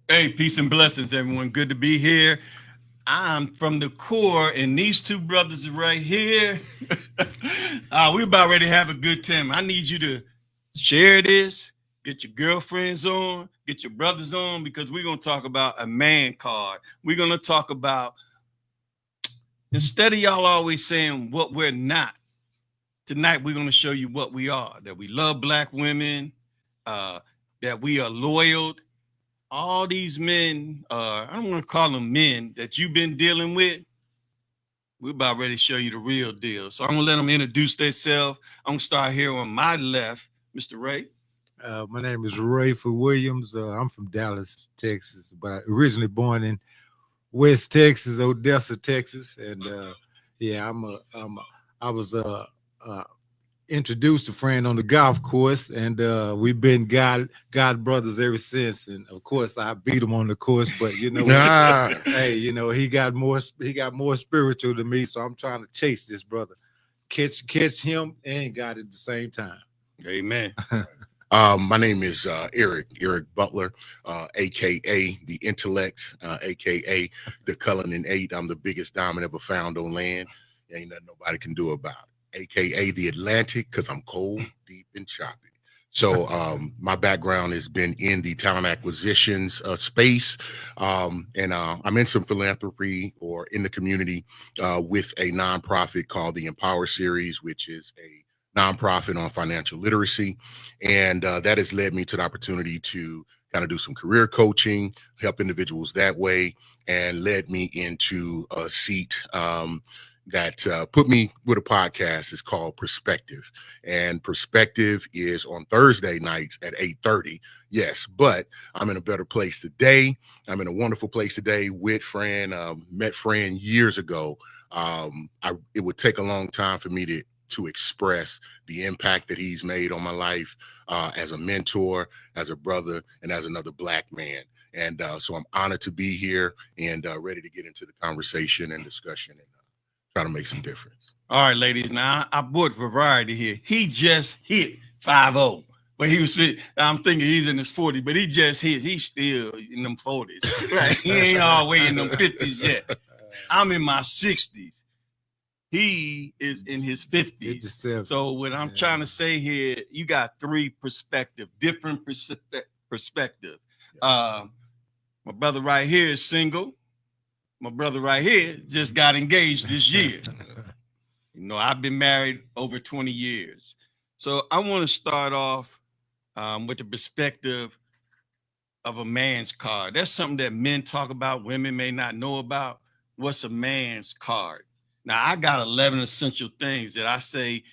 Hey, peace and blessings, everyone. Good to be here. I'm from the core, and these two brothers are right here. We're about ready to have a good time. I need you to share this, get your girlfriends on, get your brothers on, because we're going to talk about a man card. We're going to talk about, instead of y'all always saying what we're not, tonight we're going to show you what we are, that we love black women, uh, that we are loyal. All these men, I don't want to call them men that you've been dealing with. We're about ready to show you the real deal. So I'm gonna let them introduce themselves. I'm gonna start here on my left, Mr. Ray. My name is Rayford Williams. I'm from Dallas, Texas, but I originally born in West Texas, Odessa, Texas, and yeah, I was uh, introduced a friend on the golf course, and we've been God brothers ever since. And of course, I beat him on the course, but hey, he got more spiritual than me, so I'm trying to chase this brother, catch him and God at the same time. Amen. My name is Eric Butler, aka the Intellect, aka the Cullinan Eight. I'm the biggest diamond ever found on land. Ain't nothing nobody can do about it. AKA the Atlantic, because I'm cold, deep, and choppy. So my background has been in the talent acquisitions space, and I'm in some philanthropy or in the community with a nonprofit called the Empower Series, which is a nonprofit on financial literacy. And that has led me to the opportunity to kind of do some career coaching, help individuals that way, and led me into a seat that put me with a podcast. It's called Perspective. And Perspective is on Thursday nights at 8:30. Yes, but I'm in a better place today. I'm in a wonderful place today with Fran. Met Fran years ago. It would take a long time for me to express the impact that he's made on my life as a mentor, as a brother, and as another black man. And so I'm honored to be here and ready to get into the conversation and discussion and try to make some difference. All right, ladies. Now I brought variety here. He just hit 5-0. But I'm thinking he's in his 40s, but he just hit. He's still in them 40s. Right? He ain't all the way in them 50s yet. I'm in my 60s. He is in his 50s. So what I'm trying to say here, you got three different perspective. My brother right here is single. My brother right here just got engaged this year. I've been married over 20 years. So I want to start off with the perspective of a man's card. That's something that men talk about, women may not know about. What's a man's card? Now, I got 11 essential things that I say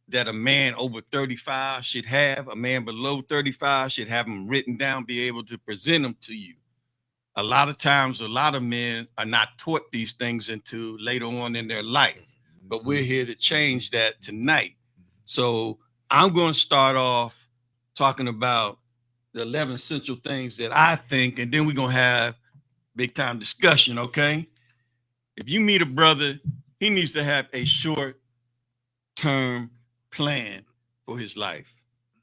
that a man over 35 should have. A man below 35 should have them written down, be able to present them to you. A lot of times, a lot of men are not taught these things until later on in their life. But we're here to change that tonight. So I'm going to start off talking about the 11 essential things that I think, and then we're going to have big time discussion, okay? If you meet a brother, he needs to have a short-term plan for his life.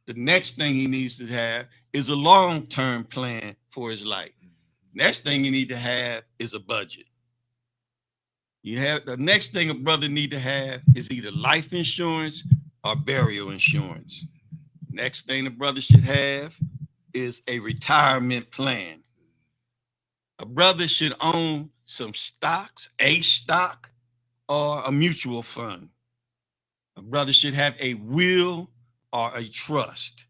The next thing he needs to have is a long-term plan for his life. Next thing you need to have is a budget. The next thing a brother need to have is either life insurance or burial insurance. Next thing the brother should have is a retirement plan. A brother should own some stocks, a stock, or a mutual fund. A brother should have a will or a trust.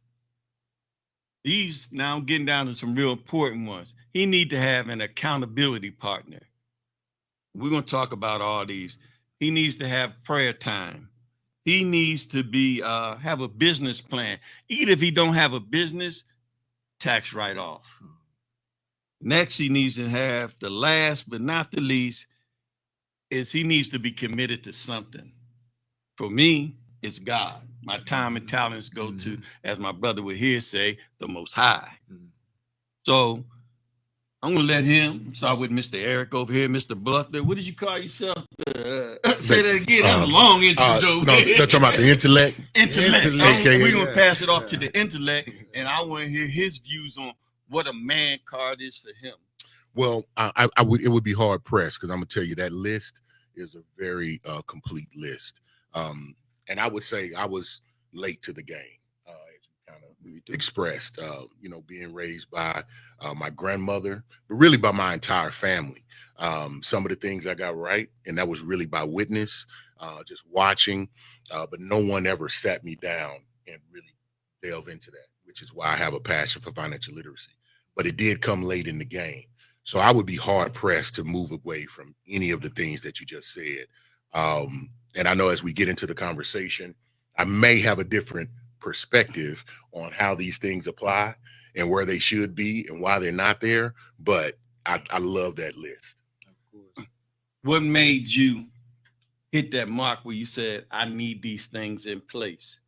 These, now I'm getting down to some real important ones. He need to have an accountability partner. We're going to talk about all these. He needs to have prayer time. He needs to have a business plan. Even if he don't have a business, tax write-off. Next, he needs to have, the last but not the least, is he needs to be committed to something. For me, it's God. My time and talents go to, as my brother would here say, the Most High. So I'm going to let him start with Mr. Eric over here, Mr. Butler. What did you call yourself? Say that again. That was a long intro. No, they're talking about the intellect. Intellect. We're going to pass it off to the intellect, and I want to hear his views on what a man card is for him? Well, I would, it would be hard pressed, because I'm gonna tell you that list is a very complete list. And I would say I was late to the game, as you kind of expressed. Being raised by my grandmother, but really by my entire family. Some of the things I got right, and that was really by witness, just watching. But no one ever sat me down and really delve into that, which is why I have a passion for financial literacy. But it did come late in the game. So I would be hard pressed to move away from any of the things that you just said. And I know as we get into the conversation, I may have a different perspective on how these things apply and where they should be and why they're not there. But I love that list. Of course. What made you hit that mark where you said, I need these things in place?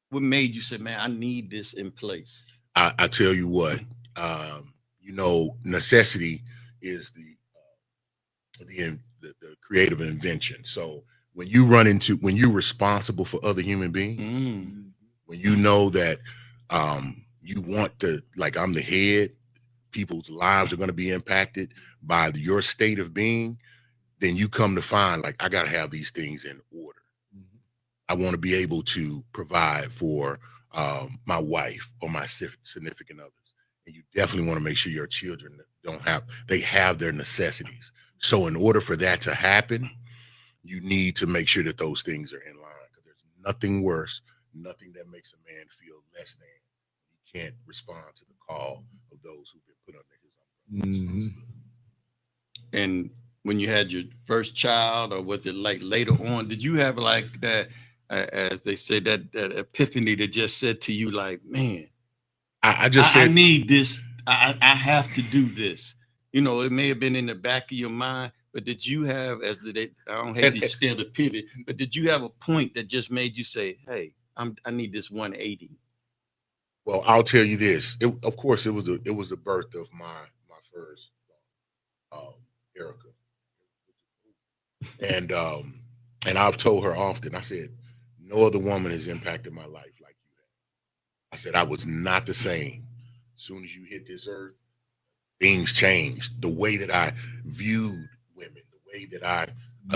What made you say, man, I need this in place? I tell you what, necessity is the creative invention. So when you're responsible for other human beings, when you know that you want to, like, I'm the head, people's lives are going to be impacted by your state of being, then you come to find, like, I got to have these things in order. I want to be able to provide for my wife or my significant others. And you definitely want to make sure your children they have their necessities. So in order for that to happen, you need to make sure that those things are in line, because there's nothing worse, nothing that makes a man feel less than he can't respond to the call of those who've been put under his responsibility. And when you had your first child, or was it like later on, did you have like that, as they say, that epiphany that just said to you, like, man, I need this. I have to do this. It may have been in the back of your mind, but did you have, I don't hate to steal the pivot, but did you have a point that just made you say, hey, I need this 180? Well, I'll tell you this. Of course, it was the birth of my first, Erica, and I've told her often. I said, no other woman has impacted my life like you have. I said, I was not the same. As soon as you hit this earth, things changed. The way that I viewed women, the way that I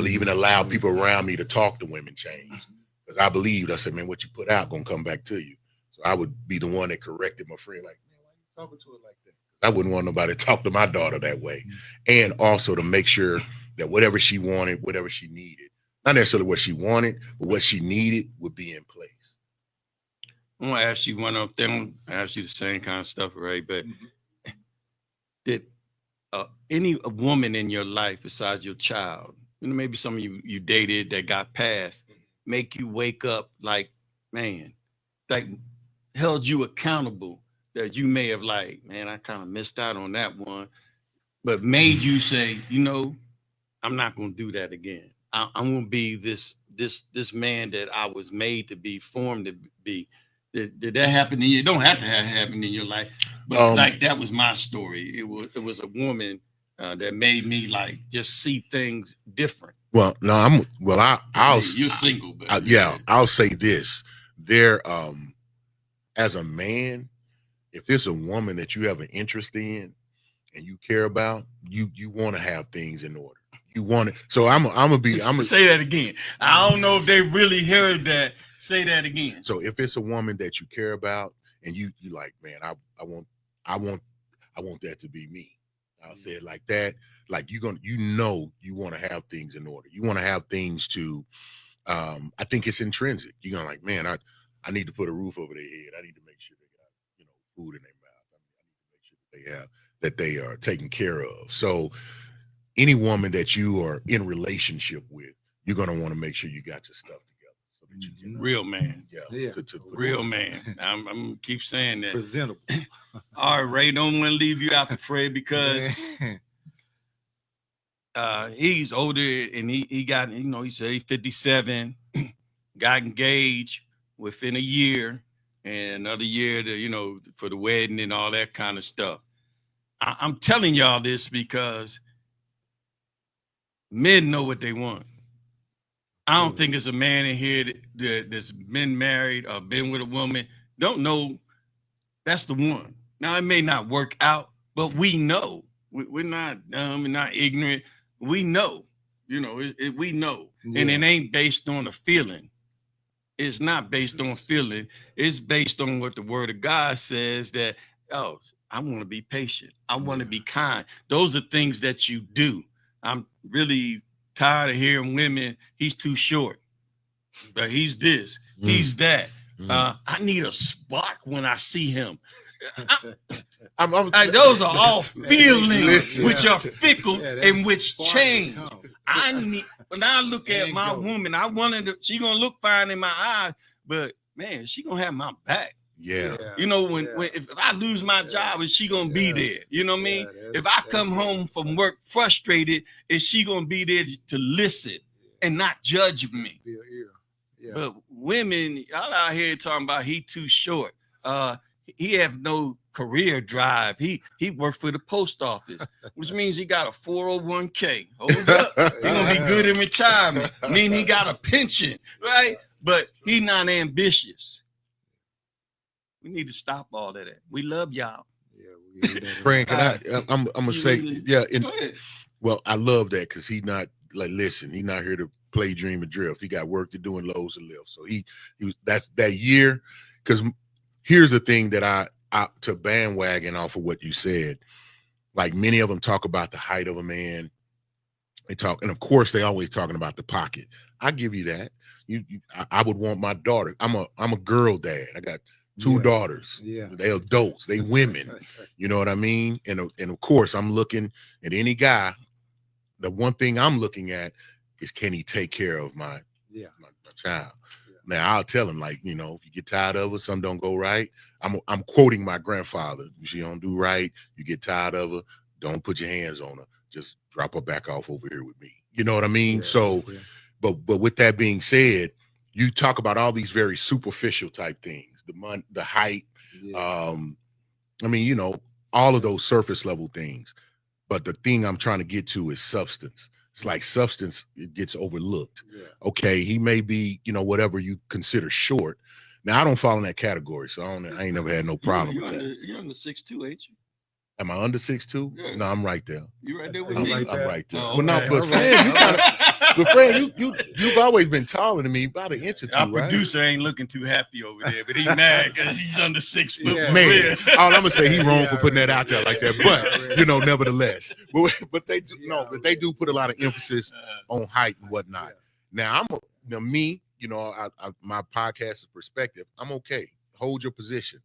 even allowed people around me to talk to women changed. Because I believed, I said, man, what you put out gonna come back to you. So I would be the one that corrected my friend, like, man, why are you talking to her like that? I wouldn't want nobody to talk to my daughter that way. And also to make sure that whatever she wanted, whatever she needed, not necessarily what she wanted, but what she needed would be in place. I'm gonna ask you one other thing. I ask you the same kind of stuff, right? But did any woman in your life besides your child, maybe some of you dated that got past, make you wake up like, man, like held you accountable, that you may have, like, man, I kind of missed out on that one, but made you say, I'm not gonna do that again. I'm gonna be this man that I was made to be, formed to be. Did that happen to you? It don't have to have happened in your life, but like that was my story. It was a woman that made me like just see things different. Well, no, You're single, but I'll say this: there, as a man, if there's a woman that you have an interest in and you care about, you want to have things in order. You want it. So I'm gonna say that again. I don't know if they really heard that. Say that again. So if it's a woman that you care about and you like, man, I want that to be me. I'll say it like that. Like you want to have things in order. You want to have things to. I think it's intrinsic. You're gonna like, man, I need to put a roof over their head. I need to make sure they got food in their mouth. I need to make sure that they are taken care of. So any woman that you are in relationship with, you're gonna want to make sure you got your stuff together, so that you can real man. Yeah. Real man. I'm gonna keep saying that. Presentable. All right, Ray, don't want to leave you out the fray because he's older and he got, he said he's 57, got engaged within a year, and another year to, for the wedding and all that kind of stuff. I'm telling y'all this because men know what they want. I don't think there's a man in here that's been married or been with a woman, don't know that's the one. Now it may not work out, but we know we're not dumb and not ignorant. We know, we know, and it ain't based on a feeling. It's not based on feeling. It's based on what the word of God says that, oh, I want to be patient. I want to be kind. Those are things that you do. I'm really tired of hearing women, he's too short. But he's this, he's that. I need a spark when I see him. Those are all feelings which are fickle and which change. When I look at my woman, I wanted to, she gonna look fine in my eyes, but man, she gonna have my back. Yeah. If I lose my job, is she gonna be there? You know what I mean? If I come home from work frustrated, is she gonna be there to listen and not judge me? But women, y'all out here talking about he too short. He have no career drive. He worked for the post office, which means he got a 401k. Hold up. He gonna be good in retirement. Mean he got a pension, right? But he not ambitious. We need to stop all of that. We love y'all. Frank, I'm gonna say, well, I love that because he not like, listen, he not here to play dream and drift. He got work to do and loads to live. So he was that year, because here's the thing that I to bandwagon off of what you said. Like, many of them talk about the height of a man. They talk, and of course they always talking about the pocket. I give you that. I would want my daughter. I'm a girl dad. I got two daughters. Yeah. They adults, they women. You know what I mean? And of course I'm looking at any guy. The one thing I'm looking at is, can he take care of my child? Yeah. Now I'll tell him, like, if you get tired of her, something don't go right. I'm quoting my grandfather. If she don't do right, you get tired of her, don't put your hands on her. Just drop her back off over here with me. You know what I mean? Yeah, so, but with that being said, you talk about all these very superficial type things, the height, all of those surface level things. But the thing I'm trying to get to is substance. It's like substance, it gets overlooked. Yeah. Okay, he may be, whatever you consider short. Now, I don't fall in that category, so I ain't never had no problem with that. You're under 6'2", ain't you? Am I under 6'2"? Yeah. No, I'm right there. You right there with me? I'm right there. Oh, well, no, but Fran, you've always been taller than me, about an inch or two. Our producer ain't looking too happy over there, but he's mad because he's under 6 foot. Yeah. Man, all I'm gonna say, he wrong for putting that out there like that. But nevertheless, but they do put a lot of emphasis on height and whatnot. Now my podcast is perspective. I'm okay. Hold your position.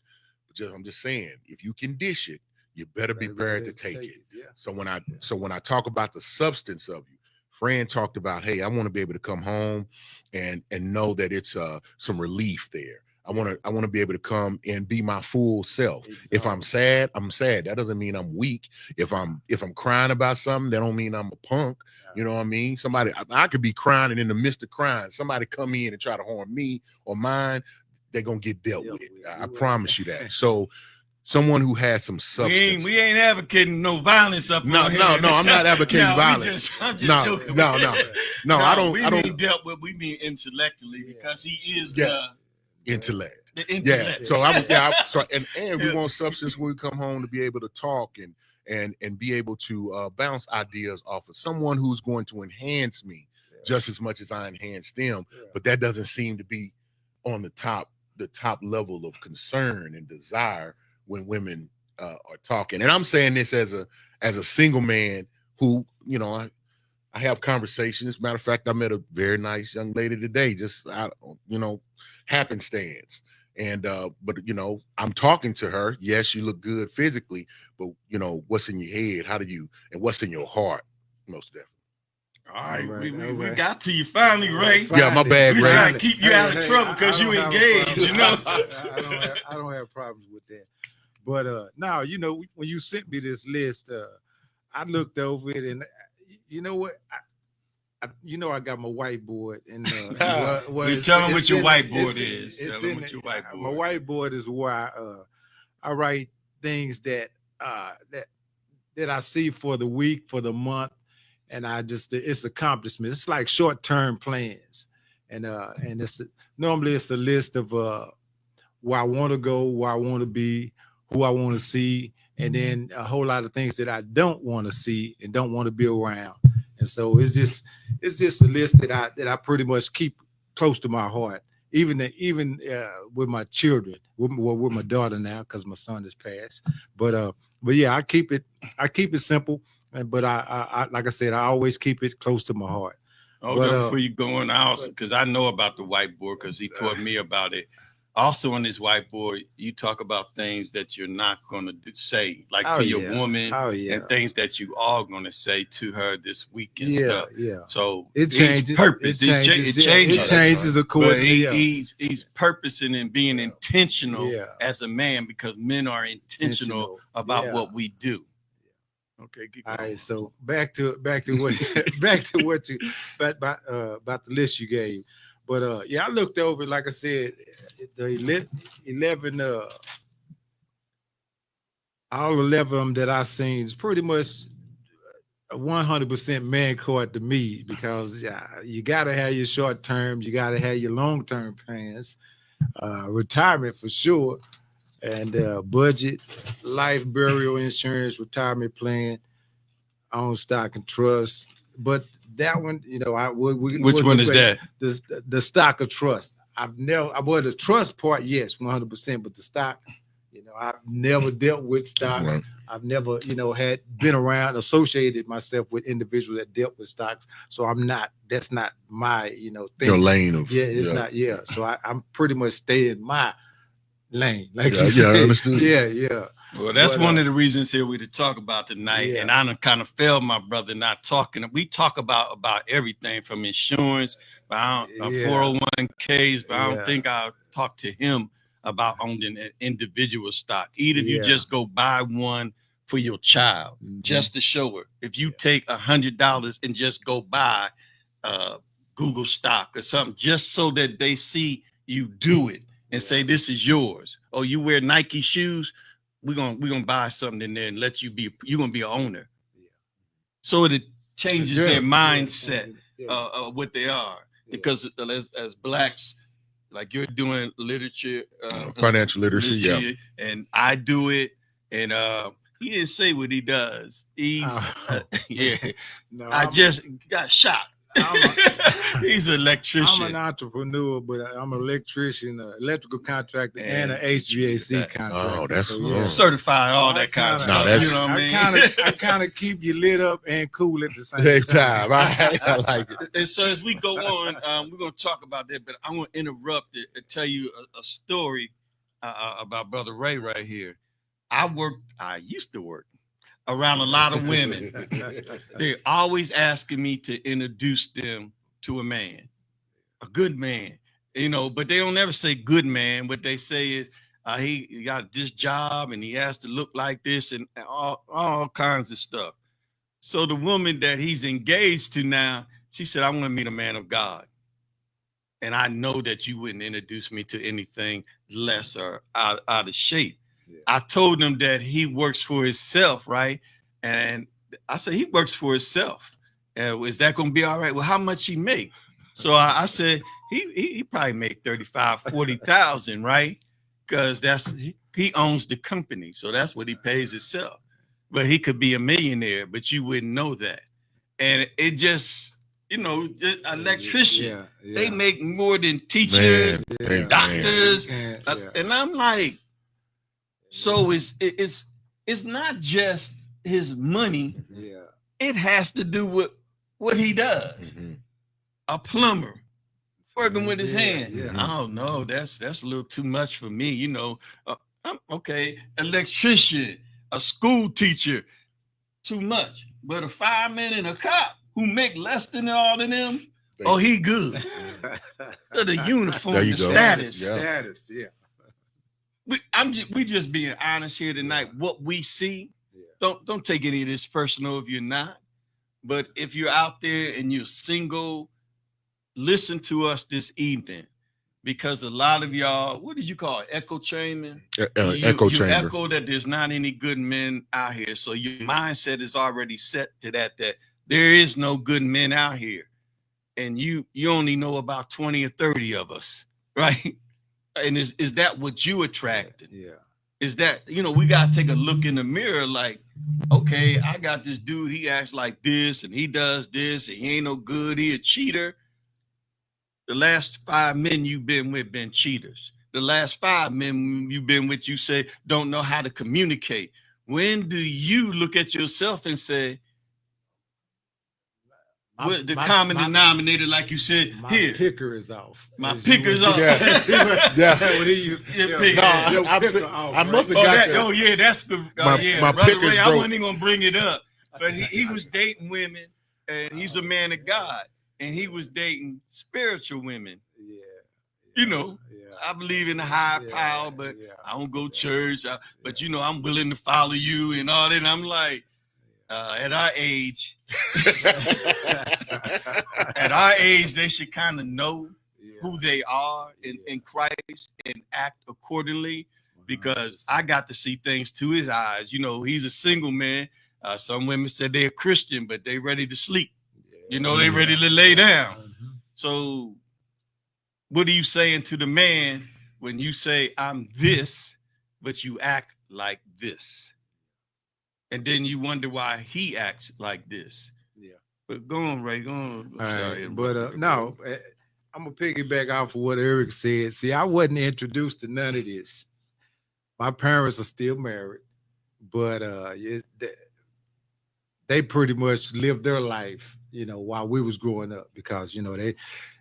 But I'm just saying, if you can dish it, you better be prepared to take it. Yeah. So when I talk about the substance of you, Fran talked about, hey, I want to be able to come home and know that it's some relief there. I want to be able to come and be my full self. Exactly. If I'm sad, I'm sad. That doesn't mean I'm weak. If I'm crying about something, that don't mean I'm a punk. You know what I mean? Somebody, I could be crying, and in the midst of crying, somebody come in and try to harm me or mine, they're gonna get dealt with. I promise you that. So someone who has some substance. We ain't advocating no violence up here. No, I'm not advocating violence. I'm just joking. No, I don't. Mean dealt with. We mean intellectually, because he is the intellect. The intellect. Yeah. So and we want substance when we come home to be able to talk and be able to bounce ideas off of someone who's going to enhance me just as much as I enhance them. Yeah. But that doesn't seem to be on the top level of concern and desire when women are talking. And I'm saying this as a single man who, I have conversations. Matter of fact, I met a very nice young lady today, just happenstance. And but I'm talking to her. Yes, you look good physically, but what's in your head? And what's in your heart? Most definitely. All right, we got to you finally, Ray. Yeah, my bad, Ray. We trying to keep you out of trouble because you engaged. I don't have problems with that. But now, when you sent me this list, I looked over it, and you know what? I got my whiteboard, and tell them what your whiteboard is. My whiteboard is where I write things that I see for the week, for the month, and it's accomplishments. It's like short-term plans, and normally it's a list of where I want to go, where I want to be, who I want to see, and then a whole lot of things that I don't want to see and don't want to be around. And so it's just a list that I pretty much keep close to my heart. Even with my children, with my daughter now, because my son has passed. But yeah, I keep it simple. But I like I said, I always keep it close to my heart. Oh, before you go on, because I know about the whiteboard because he taught me about it. Also on this whiteboard, you talk about things that you're not going to say, like to your woman, and things that you are going to say to her this week and stuff. Yeah. So it changes. Purpose. It changes. It changes accordingly. But he's purposing and being intentional as a man, because men are intentional about what we do. Okay. All right. So back to what about the list you gave. But I looked over, like I said, the 11 all 11 of them that I seen is pretty much 100% man card to me, because you got to have your short term, you got to have your long term plans, retirement for sure, and budget, life, burial insurance, retirement plan, own stock and trust. But that one, which one is that? The stock of trust. The trust part, yes, 100%, but the stock, I've never dealt with stocks. Right. I've never, had been around, associated myself with individuals that dealt with stocks. So that's not my, thing. Your lane of. Yeah, it's not. Yeah. So I'm pretty much staying in my lane. Like you said. I understood. Yeah. Well, that's one of the reasons here we to talk about tonight. And I done kind of failed my brother not talking. We talk about everything from insurance, 401ks, but I don't think I'll talk to him about owning an individual stock. Either you just go buy one for your child, just to show her. If you take $100 and just go buy Google stock or something, just so that they see you do it and say this is yours. Oh, you wear Nike shoes? We're gonna buy something in there and let you're gonna be an owner. So it changes their mindset of what they are. Because as blacks, like you're doing literature, financial literacy, and I do it, and he didn't say what he does. He's No, I just got shot. He's an electrician. I'm an entrepreneur, but I'm an electrician, electrical contractor, and an HVAC contractor. Oh, that's certified, all that kind of stuff. You know what I mean? I kind of keep you lit up and cool at the same time. I like it. And so as we go on, we're going to talk about that, but I'm going to interrupt it and tell you a story about Brother Ray right here. I used to work around a lot of women. They're always asking me to introduce them to a man, a good man, but they don't ever say good man. What they say is he got this job and he has to look like this and all kinds of stuff. So the woman that he's engaged to now, she said, I want to meet a man of God. And I know that you wouldn't introduce me to anything less or out of shape. Yeah. I told him that he works for himself, right? And I said, he works for himself. Is that going to be all right? Well, how much he make? So I said, he probably make 35, 40,000, right? Because he owns the company. So that's what he pays himself. But he could be a millionaire, but you wouldn't know that. And it just, electrician, they make more than teachers, doctors. And I'm like, so it's not just his money. Yeah. It has to do with what he does. Mm-hmm. A plumber working with his hand. Yeah. I don't know. That's a little too much for me. I'm okay. Electrician, a school teacher, too much. But a fireman and a cop who make less than all of them, he good. So the uniform, the status. Yeah. Status, yeah. We just being honest here tonight. What we see, don't take any of this personal if you're not. But if you're out there and you're single, listen to us this evening, because a lot of y'all, what did you call it? Echo chamber? Echo chamber. You echo that there's not any good men out here. So your mindset is already set to that there is no good men out here. And you only know about 20 or 30 of us, right? And is that what you attracted? Yeah. is that, we got to take a look in the mirror like, okay, I got this dude, he acts like this and he does this and he ain't no good, he a cheater. The last 5 men you've been with been cheaters. The last 5 men you've been with, you say, don't know how to communicate. When do you look at yourself and say, the common denominator, like you said, my here, picker is off. my picker's off. Yeah. What he used to tell Pick. me. No, Your I'm picker saying- off, I right? must have Oh, got that. oh yeah, that's good. My Brother picker's Ray, I broke. wasn't even gonna bring it up, but he was dating women, and he's a man of God, and he was dating spiritual women. Yeah. You know, Yeah. I believe in the higher Yeah, power, but yeah, I don't go yeah, church. But yeah. I'm willing to follow you and all that. And I'm like, at our age, they should kind of know who they are in Christ and act accordingly, because I got to see things to his eyes. He's a single man. Some women said they're Christian, but they ready to sleep. They ready to lay down. So what are you saying to the man when you say, I'm this, but you act like this? And then you wonder why he acts like this. Yeah. But go on, Ray. Go on. I'm sorry. But no, I'm gonna piggyback off of what Eric said. See, I wasn't introduced to none of this. My parents are still married, but they pretty much lived their life, while we was growing up, because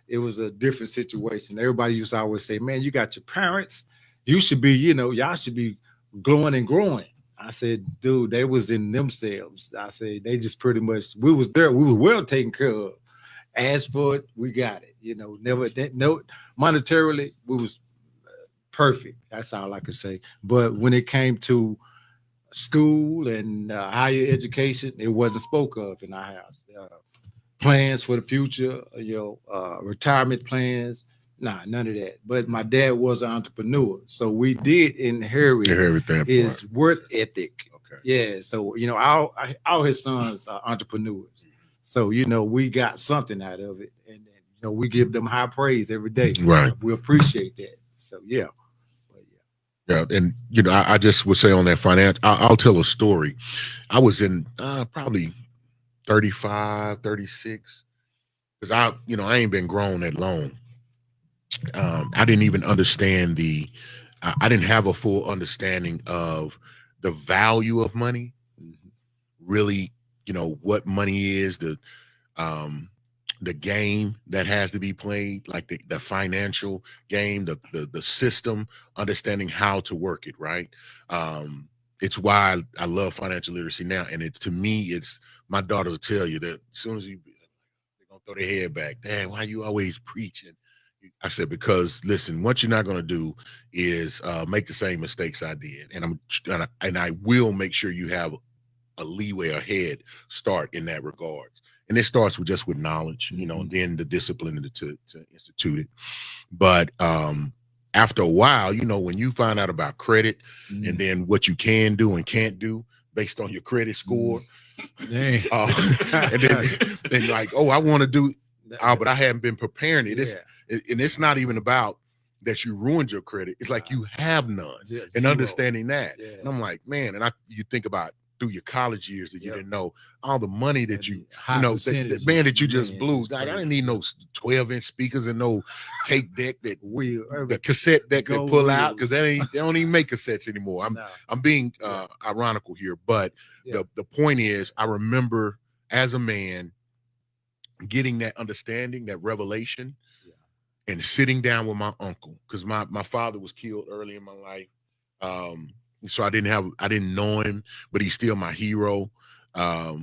it was a different situation. Everybody used to always say, "Man, you got your parents. You should be, y'all should be glowing and growing." I said, "Dude, they was in themselves." I said, "They just pretty much, we was there. We were well taken care of. As for it, we got it. No, monetarily, we was perfect. That's all I could say. But when it came to school and higher education, it wasn't spoke of in our house. Plans for the future, retirement plans, none of that. But my dad was an entrepreneur, so we did inherit his work ethic. Okay. Yeah, so all his sons are entrepreneurs. So we got something out of it, and we give them high praise every day. Right. We appreciate that. So yeah. Yeah, and I just would say on that finance, I'll tell a story. I was in probably 35, 36, because I ain't been grown that long. I didn't even understand I didn't have a full understanding of the value of money. Really, what money is, the game that has to be played, like the financial game, the system, understanding how to work it, right? It's why I love financial literacy now. And to me, it's, my daughter will tell you that as soon as they're gonna throw their head back, Dad, why you always preaching? I said, because listen, what you're not gonna do is make the same mistakes I did. And I will make sure you have a leeway, a head start in that regards. And it starts with knowledge, and then the discipline to institute it. But after a while, when you find out about credit and then what you can do and can't do based on your credit score, and then like, oh, I want to do, but I haven't been preparing it. And it's not even about that you ruined your credit. It's like you have none, and understanding that. Yeah. And I'm like, man, and you think about through your college years that you didn't know all the money that you that you just blew. Like, I didn't need no 12-inch speakers and no tape deck the cassette deck that pull out, because they don't even make cassettes anymore. I'm being ironical here, but the point is, I remember as a man getting that understanding, that revelation, and sitting down with my uncle, because my father was killed early in my life. So I didn't know him, but he's still my hero,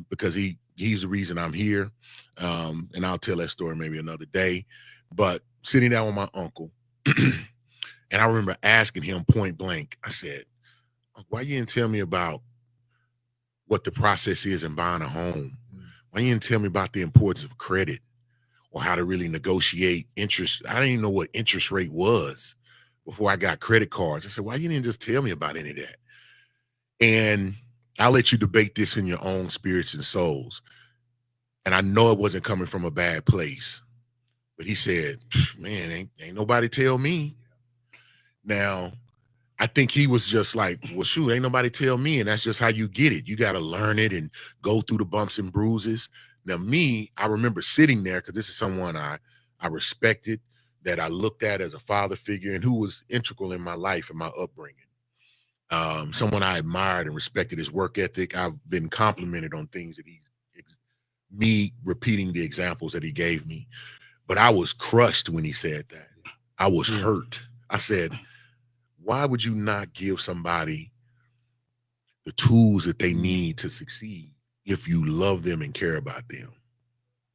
because he's the reason I'm here. And I'll tell that story maybe another day. But sitting down with my uncle, and I remember asking him point blank, I said, why you didn't tell me about what the process is in buying a home? Why you didn't tell me about the importance of credit or how to really negotiate interest? I didn't even know what interest rate was before I got credit cards. I said, why you didn't just tell me about any of that? And I'll let you debate this in your own spirits and souls. And I know it wasn't coming from a bad place, but he said, man, ain't nobody tell me. Now, I think he was just like, well, shoot, ain't nobody tell me, and that's just how you get it. You got to learn it and go through the bumps and bruises. Now, me, I remember sitting there because this is someone I respected, that I looked at as a father figure, and who was integral in my life and my upbringing. Someone I admired and respected his work ethic. I've been complimented on things that me repeating the examples that he gave me. But I was crushed when he said that. I was hurt. I said, why would you not give somebody the tools that they need to succeed if you love them and care about them?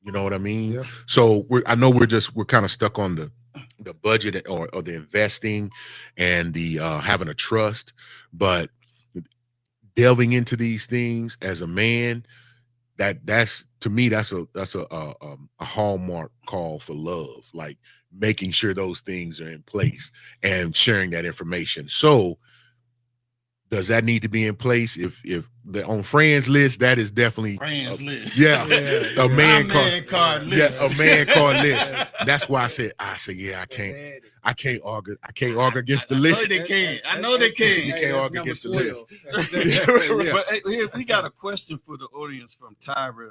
You know what I mean? Yeah. So I know we're kind of stuck on the budget or the investing and the having a trust, but delving into these things as a man, that's to me, that's a hallmark call for love, like making sure those things are in place and sharing that information. So does that need to be in place? If the on friends list, that is definitely list. Yeah, a man card list. Yeah, a man card list. That's why I said, yeah, I can't argue against the list. I know they can. I know they can. You can't argue against the list. But hey, we got a question for the audience from Tyra.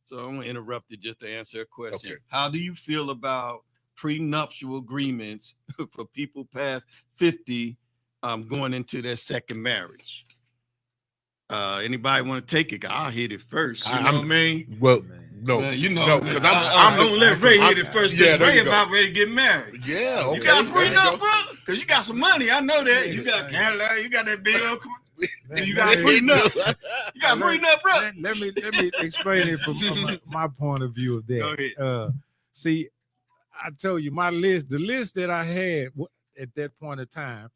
So I'm gonna interrupt you just to answer a question. Okay. How do you feel about prenuptial agreements for people past 50 going into their second marriage? Anybody want to take it? I'll hit it first. You know what I mean? Well, no, because I'm gonna let Ray hit it first. Because Ray about ready to get married. Yeah, okay. You got a prenup, bro? Because you got some money. I know that. You got Canada. You got that bill. You got a prenup. You got a prenup, bro. Let me explain it from my point of view of that. Go ahead. See, I told you the list that I had at that point of time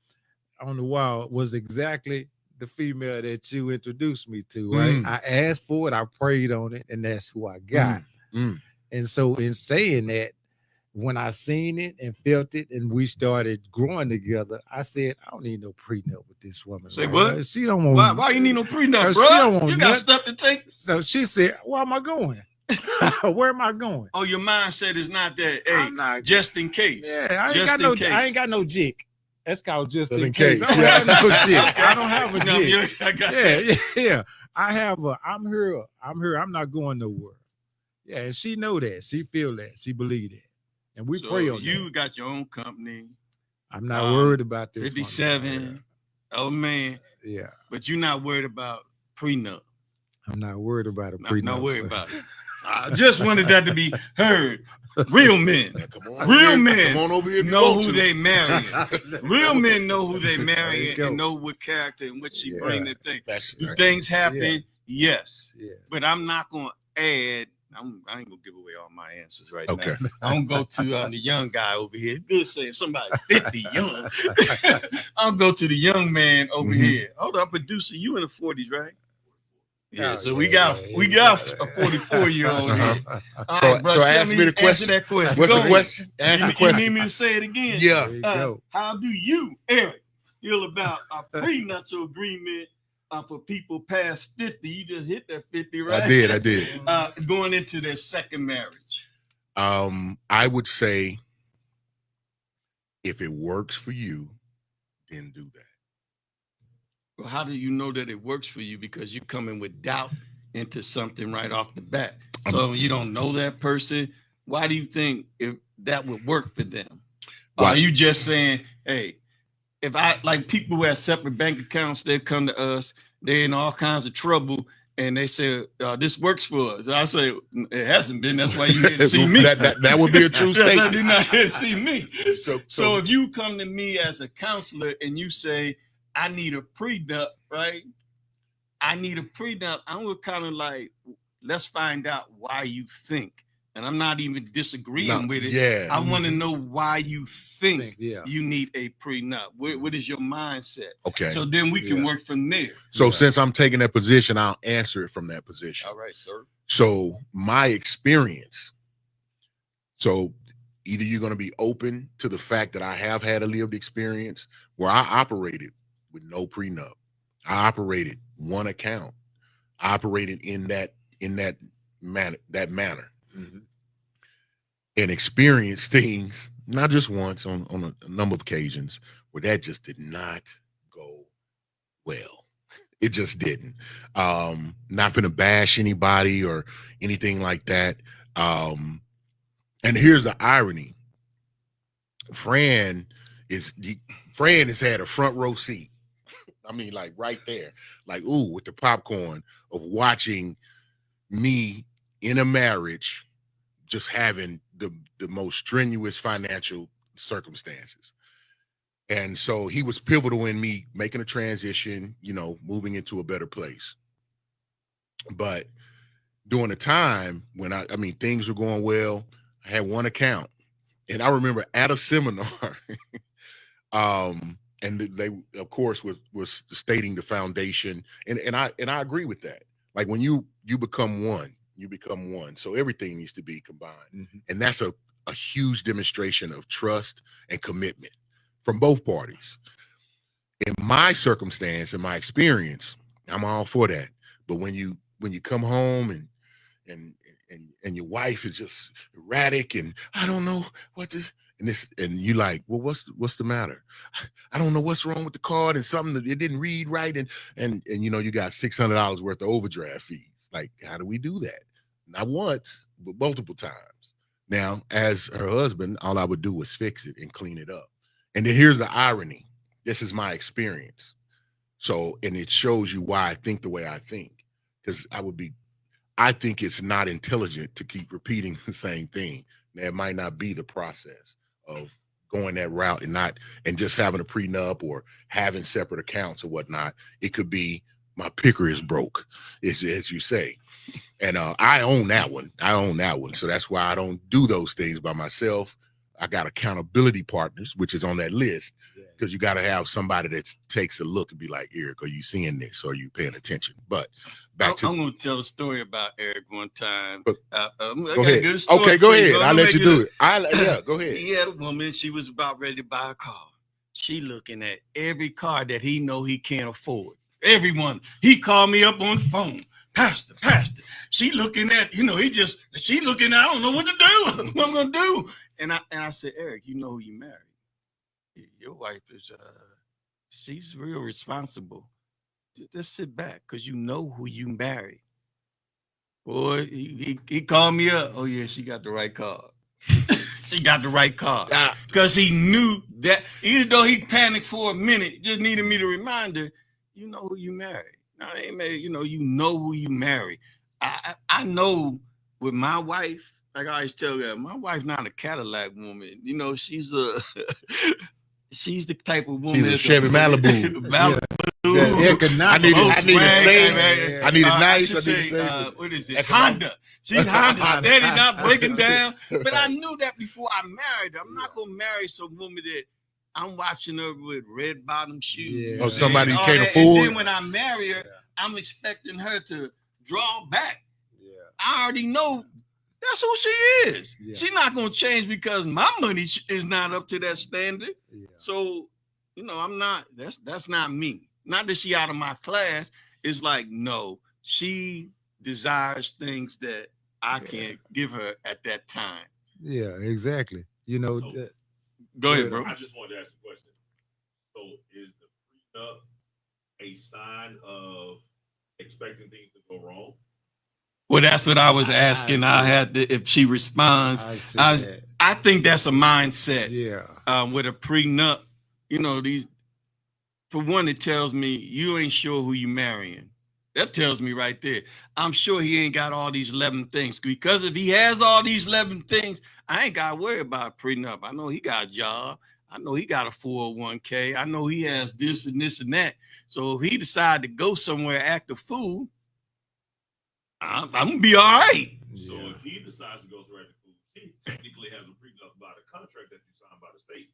on the wall was exactly the female that you introduced me to, right? I asked for it, I prayed on it, and that's who I got. And so in saying that, when I seen it and felt it and we started growing together, I said, I don't need no prenup with this woman. Say what? She don't want why you need no prenup, she don't bro? want You got nothing. stuff to take. So she said, where am I going? Where am I going? Oh, your mindset is not that. Hey, I'm not- just in case. Yeah, I Just in case. ain't got no jig. That's called just Just in in case. case. I don't have no jig. I don't have a No, jig. I got that. Yeah. I'm here. I'm not going nowhere. Yeah, and she know that. She feel that. She believe that. And we So pray on you that. got your own company. I'm not worried about this. 57. Oh man. Yeah. But you're not worried about prenup. I'm not worried about a I'm prenup. not worried about it. I just wanted that to be heard. Real men. Now, come on Real over here. men Come on over here if you know want who to. they marrying. Real men know who they There marrying you go. and know what character and what she Yeah. bring to thing. That's Do things happen? Yes. Yeah. But I'm not gonna add. I ain't gonna give away all my answers right Okay. now. I'm gonna go to the young guy over here. Good saying somebody 50 young. I'll go to the young man over here. Hold on, producer, you in the 40s, right? Yeah, Oh, so we yeah, got yeah. a 44-year-old here. All So- right, bro, so tell ask me the answer question. that question. What's Go the ahead. question? Ask the You question. need me to say it again? Yeah. There you go. How do you, Eric, feel about a prenuptial agreement for people past 50? You just hit that 50, right? I did. Going into their second marriage. I would say if it works for you, then do that. Well, how do you know that it works for you? Because you come in with doubt into something right off the bat. So you don't know that person. Why do you think if that would work for them? Why? Are you just saying, hey, if I like people who have separate bank accounts, they come to us, they're in all kinds of trouble, and they say, this works for us. I say, it hasn't been. That's why you didn't see me. That would be a true That's why statement. you're not here to see me. So So if you come to me as a counselor and you say, I need a prenup, right? I need a prenup. I'm kind of like, let's find out why you think. And I'm not even disagreeing with it. Yeah. I want to know why you think Yeah. you need a prenup. What is your mindset? Okay. So then we can Yeah. work from there. So Yeah. since I'm taking that position, I'll answer it from that position. All right, sir. So my experience, so either you're going to be open to the fact that I have had a lived experience where I operated with no prenup. I operated one account. I operated in that manner, Mhm. and experienced things, not just once, on a number of occasions Well, that just did not go well. It just didn't. Not gonna bash anybody or anything like that. And here's the irony. Fran has had a front row seat. I mean, like right there, like, ooh, with the popcorn of watching me in a marriage, just having the most strenuous financial circumstances. And so he was pivotal in me making a transition, moving into a better place. But during the time when I mean, things were going well, I had one account. And I remember at a seminar, and they, of course, was stating the foundation. And I agree with that. Like when you become one, you become one. So everything needs to be combined. Mm-hmm. And that's a huge demonstration of trust and commitment from both parties. In my circumstance, in my experience, I'm all for that. But when you come home and your wife is just erratic and I don't know what to, and you like, well, what's the matter? I don't know what's wrong with the card and something that it didn't read right. And you got $600 worth of overdraft fees. Like, how do we do that? Not once, but multiple times. Now, as her husband, all I would do was fix it and clean it up. And then here's the irony. This is my experience. So, and it shows you why I think the way I think. Because I think it's not intelligent to keep repeating the same thing. That might not be the process of going that route and just having a prenup or having separate accounts or whatnot. It could be my picker is broke, as you say. And I own that one. So that's why I don't do those things by myself. I got accountability partners, which is on that list, because you got to have somebody that takes a look and be like, Eric, are you seeing this? Or are you paying attention? But I'm going to tell a story about Eric one time. Go ahead. Okay, go ahead. I'll let you do it. Go ahead. He had a woman. She was about ready to buy a car. She looking at every car that he know he can't afford. Everyone. He called me up on the phone. Pastor. She looking at, she looking at, I don't know what to do. What I'm going to do. And I said, Eric, you know who you married. Your wife is, she's real responsible. Just sit back, because you know who you married. Boy, he called me up. Oh, yeah, she got the right card. She got the right card. Because he knew that, even though he panicked for a minute, just needed me to remind her, you know who you married. Now, you know who you married. I know with my wife, like I always tell her, my wife's not a Cadillac woman. She's the type of woman. She's a Chevy Malibu. I need to say. I need a nice. What is it? Honda. She's Honda, steady, not breaking down. But I knew that before I married her. I'm not gonna marry some woman that I'm watching her with red bottom shoes. Or somebody you can't afford. And then when I marry her, I'm expecting her to draw back. I already know. That's who she is. She's not going to change because my money is not up to that standard. So, I'm not, that's not me. Not that she out of my class. It's like, no, she desires things that I can't give her at that time. Yeah, exactly. Go ahead, bro. I just wanted to ask a question. So is the prenup a sign of expecting things to go wrong? Well, that's what I was asking. I had to, if she responds, I think that's a mindset. Yeah. With a prenup, for one, it tells me you ain't sure who you marrying. That tells me right there. I'm sure he ain't got all these 11 things, because if he has all these 11 things, I ain't got to worry about a prenup. I know he got a job. I know he got a 401k. I know he has this and this and that. So if he decide to go somewhere, act a fool, I'm gonna be all right. So if he decides to go somewhere, act a fool, he technically has a prenup by the contract that you signed by the state,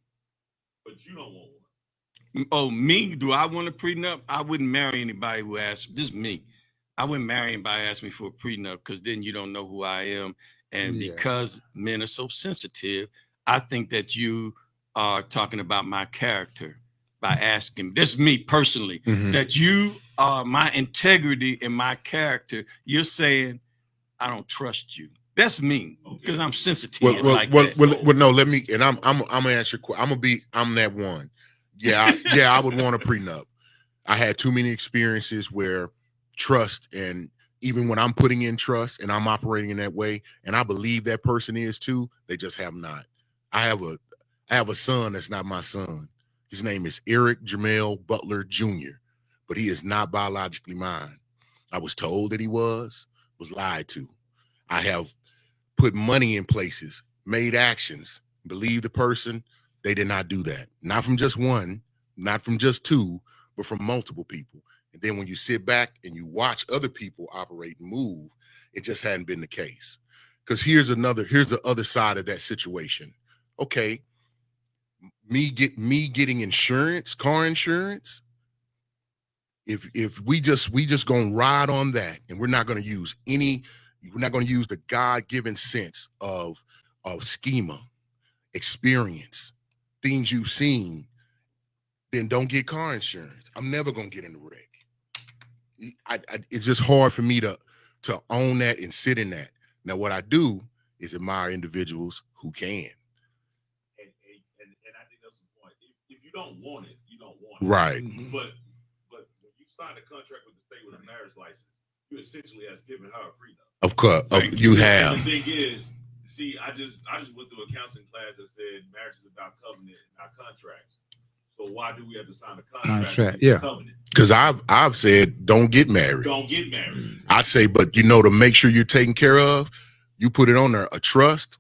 but you don't want one. Oh, me? Do I want a prenup? I wouldn't marry anybody who asked. This is me. I wouldn't marry anybody who asked me for a prenup, because then you don't know who I am. And because men are so sensitive, I think that you are talking about my character by asking. This is me personally, that you are my integrity and my character. You're saying I don't trust you. That's me, because I'm sensitive. Well, no, let me. And I'm gonna answer. I'm that one. I would want a prenup. I had too many experiences where trust, and even when I'm putting in trust and I'm operating in that way, and I believe that person is too, they just have not. I have a son that's not my son. His name is Eric Jamel Butler Jr., but he is not biologically mine. I was told that he was lied to. I have put money in places, made actions, believe the person. They did not do that. Not from just one, not from just two, but from multiple people. And then when you sit back and you watch other people operate and move, it just hadn't been the case. Because here's the other side of that situation. Okay, me getting insurance, car insurance. If we just gonna ride on that, and we're not gonna use the God-given sense of schema, experience, things you've seen, then don't get car insurance. I'm never gonna get in the wreck. It's just hard for me to own that and sit in that. Now, what I do is admire individuals who can. And I think that's the point. If you don't want it, you don't want it. Right. But when you sign a contract with the state with a marriage license, you essentially has given her a prenup. Of course, you have. And the thing is, see, I just went through a counseling class that said marriage is about covenant, not contracts. So why do we have to sign a contract? Yeah. Covenant? Because I've said don't get married. Don't get married. I'd say, but to make sure you're taken care of, you put it on there. A trust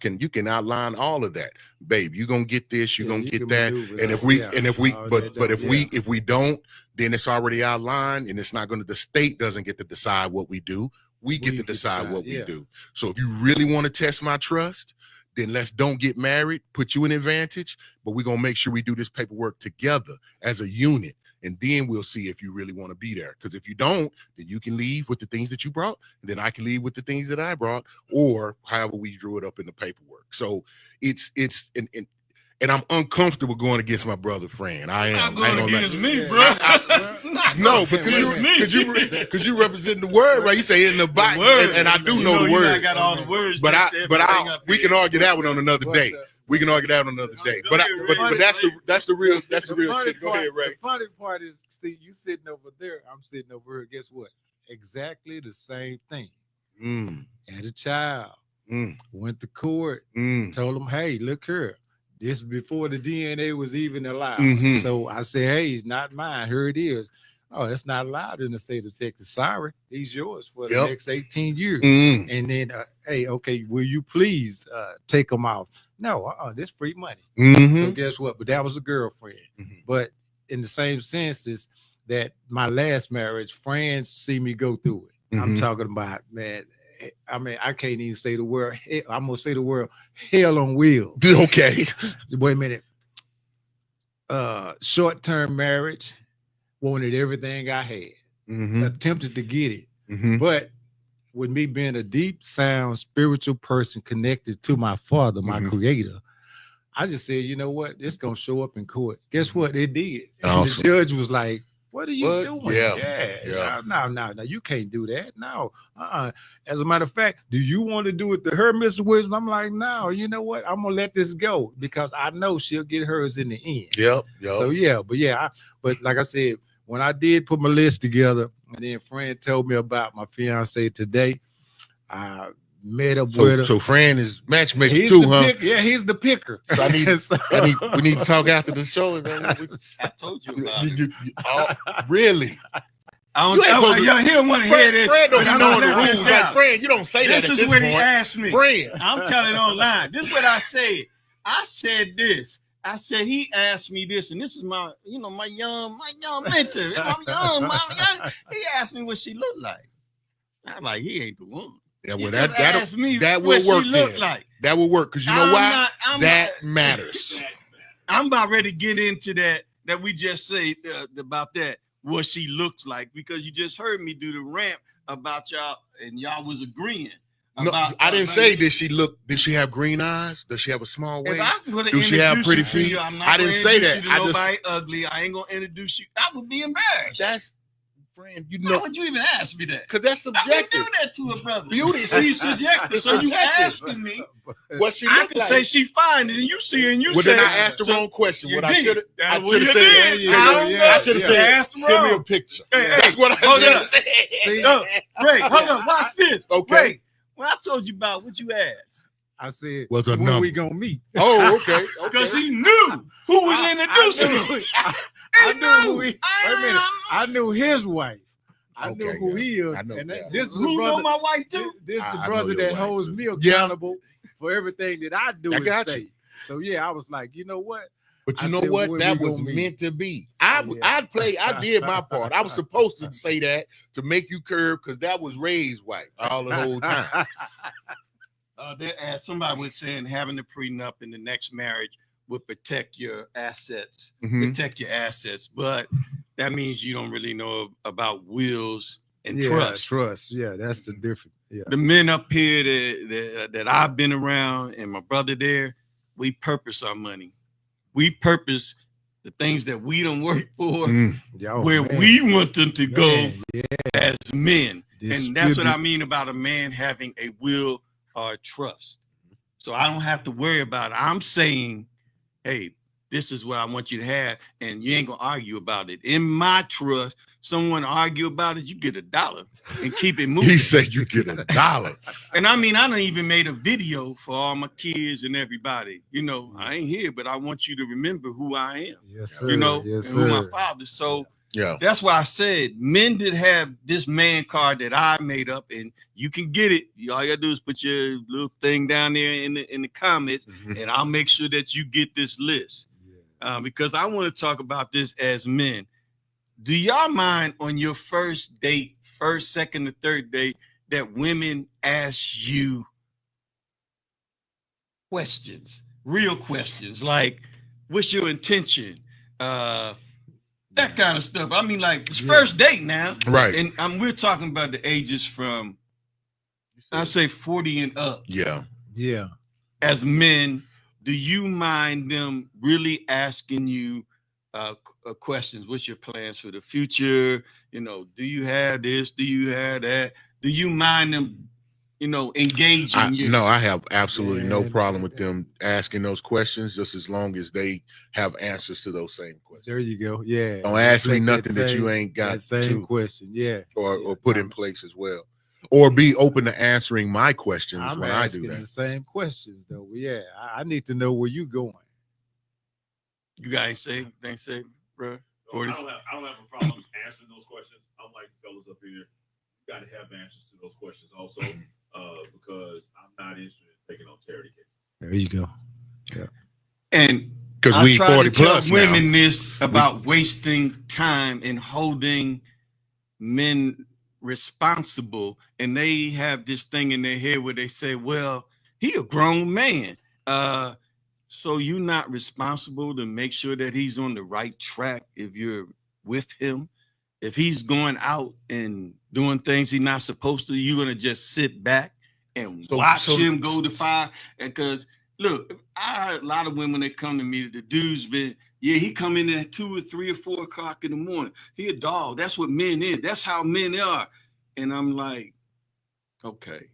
you can outline all of that. Babe, you're gonna get this, you're gonna get that. And if we don't, then it's already outlined, and it's not the state doesn't get to decide what we do. We get to decide what we do. So if you really want to test my trust, then don't get married, put you in advantage, but we're going to make sure we do this paperwork together as a unit. And then we'll see if you really want to be there. Because if you don't, then you can leave with the things that you brought, and then I can leave with the things that I brought, or however we drew it up in the paperwork. So and I'm uncomfortable going against my brother Fran. I am. Not going against me, bro. No, because you represent the word, right? You say in the Bible, and I do know the word. I got all the words. But we can argue that one on another day. We can argue that on another day. But that's the real shit. Go ahead, Ray. The funny part is, see, you sitting over there, I'm sitting over here. Guess what? Exactly the same thing. Had a child, went to court, told them, hey, look here. This before the DNA was even allowed. So I said, hey, he's not mine. Here it is. Oh, it's not allowed in the state of Texas. Sorry, he's yours for the next 18 years. And then, hey, okay, will you please take him off? No, this free money. So guess what? But that was a girlfriend. But in the same sense is that my last marriage, friends see me go through it. I'm talking about, man, I mean, I can't even say the word. I'm gonna say the word hell on wheels. Okay. Wait a minute. Short-term marriage, wanted everything I had, attempted to get it, but with me being a deep, sound, spiritual person connected to my Father, my Creator, I just said, you know what? It's gonna show up in court. Guess what? It did. Awesome. And the judge was like, what are you doing? Yeah. No, you can't do that. No. As a matter of fact, do you want to do it to her, Mr. Wilson? I'm like, no, you know what? I'm gonna let this go because I know she'll get hers in the end. Yep. So but like I said, when I did put my list together, and then a friend told me about my fiance today, I met up with her. So Fran is matchmaking too, huh? He's the picker. So we need to talk after the show. I told you about it. Really? He don't want to hear this. Fran don't be knowing the rules. Like, Fran, you don't say that. This is what he asked me. Fran. I'm telling online. This is what I said. I said this. I said he asked me this, and this is my young mentor. I'm young. He asked me what she looked like. I'm like, he ain't the one. Yeah, well, that will work. That will work because you know why? That matters. I'm about ready to get into that we just said about that, what she looks like, because you just heard me do the rant about y'all, and y'all was agreeing. No, I didn't say did she have green eyes? Does she have a small waist? Do she have pretty feet? I didn't say that. Nobody ugly. I ain't gonna introduce you. I would be embarrassed. friend. You Why know, would you even ask me that? because that's I can subjective. do that to a brother. Beauty is She's subjective. So you subjective. asking me, What she I look can like. say she fine, and you see her and you Well, say. then I asked the so wrong question. you What I did. should have, That's I what should you have said. did. Yeah, I don't yeah, know. I should have You said, asked send me a wrong. picture. Hey, That's what I hold should up. have said. See, No, Ray, hold on. Watch this. Okay. Ray, when I told you about what you asked, I said, What's a when number? we gonna meet? Oh, okay. because Okay. he knew who was introducing me. I knew who he. Wait a minute. I knew his wife. I knew Okay, who yeah. he is. I know, and yeah. this is the Who know brother. my wife too? This I the know brother your that wife, holds too. me Yeah. accountable for everything that I do I and got say. you. So yeah, I was like, you know what? But I you know said, what? when That we was gonna meet? meant to be. Yeah. I did my part. I was supposed to say that to make you curve because that was Ray's wife all the whole time. As somebody was saying, having a prenup in the next marriage would protect your assets, Mhm. protect your assets. But that means you don't really know about wills and Yeah, trust. trust. Yeah, that's the difference. Yeah. The men up here that I've been around and my brother there, we purpose our money. We purpose the things that we don't work for, Mm. Yo, where man. we want them to go Man, yeah. as men. And that's what Distribute. I mean about a man having a will or trust. So I don't have to worry about it. I'm saying, hey, this is what I want you to have, and you ain't gonna argue about it. In my trust, someone argue about it, you get $1 and keep it moving. He said you get $1. And I mean, I done even made a video for all my kids and everybody. You know, I ain't here, but I want you to remember who I am. Yes, sir. You know, yes, and who my sir. father. So Yeah. that's why I said men did have this man card that I made up, and you can get it. All you gotta do is put your little thing down there in the comments, Mhm. and I'll make sure that you get this list. Because I want to talk about this as men. Do y'all mind on your first date, first, second, or third date, that women ask you questions, real questions, like, what's your intention? That kind of stuff. I mean, like, it's first date now. Right. And we're talking about the ages from, I say 40 and up. Yeah. Yeah. As men, do you mind them really asking you questions? What's your plans for the future? You know, do you have this? Do you have that? Do you mind them, you know, engaging you? No, I have absolutely no Yeah. problem with them asking those questions, just as long as they have answers to those same questions. There you go. Yeah. Don't ask me Reflect nothing that you same- ain't got that same to, question. Yeah. or put in place as well, or be open to answering my questions I'm when I asking do the that. same questions though. Yeah. I need to know where you going. You guys say, bro? So I don't have a problem answering those questions. I'm like the fellas up here. You got to have answers to those questions also, because I'm not interested in taking on charity cases. There you go. And Because I we try to 40 tell plus women now. this about wasting time and holding men responsible, and they have this thing in their head where they say, well, he a grown man, so you're not responsible to make sure that he's on the right track if you're with him. If he's going out and doing things he's not supposed to, you're gonna just sit back and watch him go to fire. Because look, a lot of women that come to me, the dude's been, he come in at 2 or 3 or 4 o'clock in the morning. He a dog. That's what men is. That's how men are. And I'm like, okay,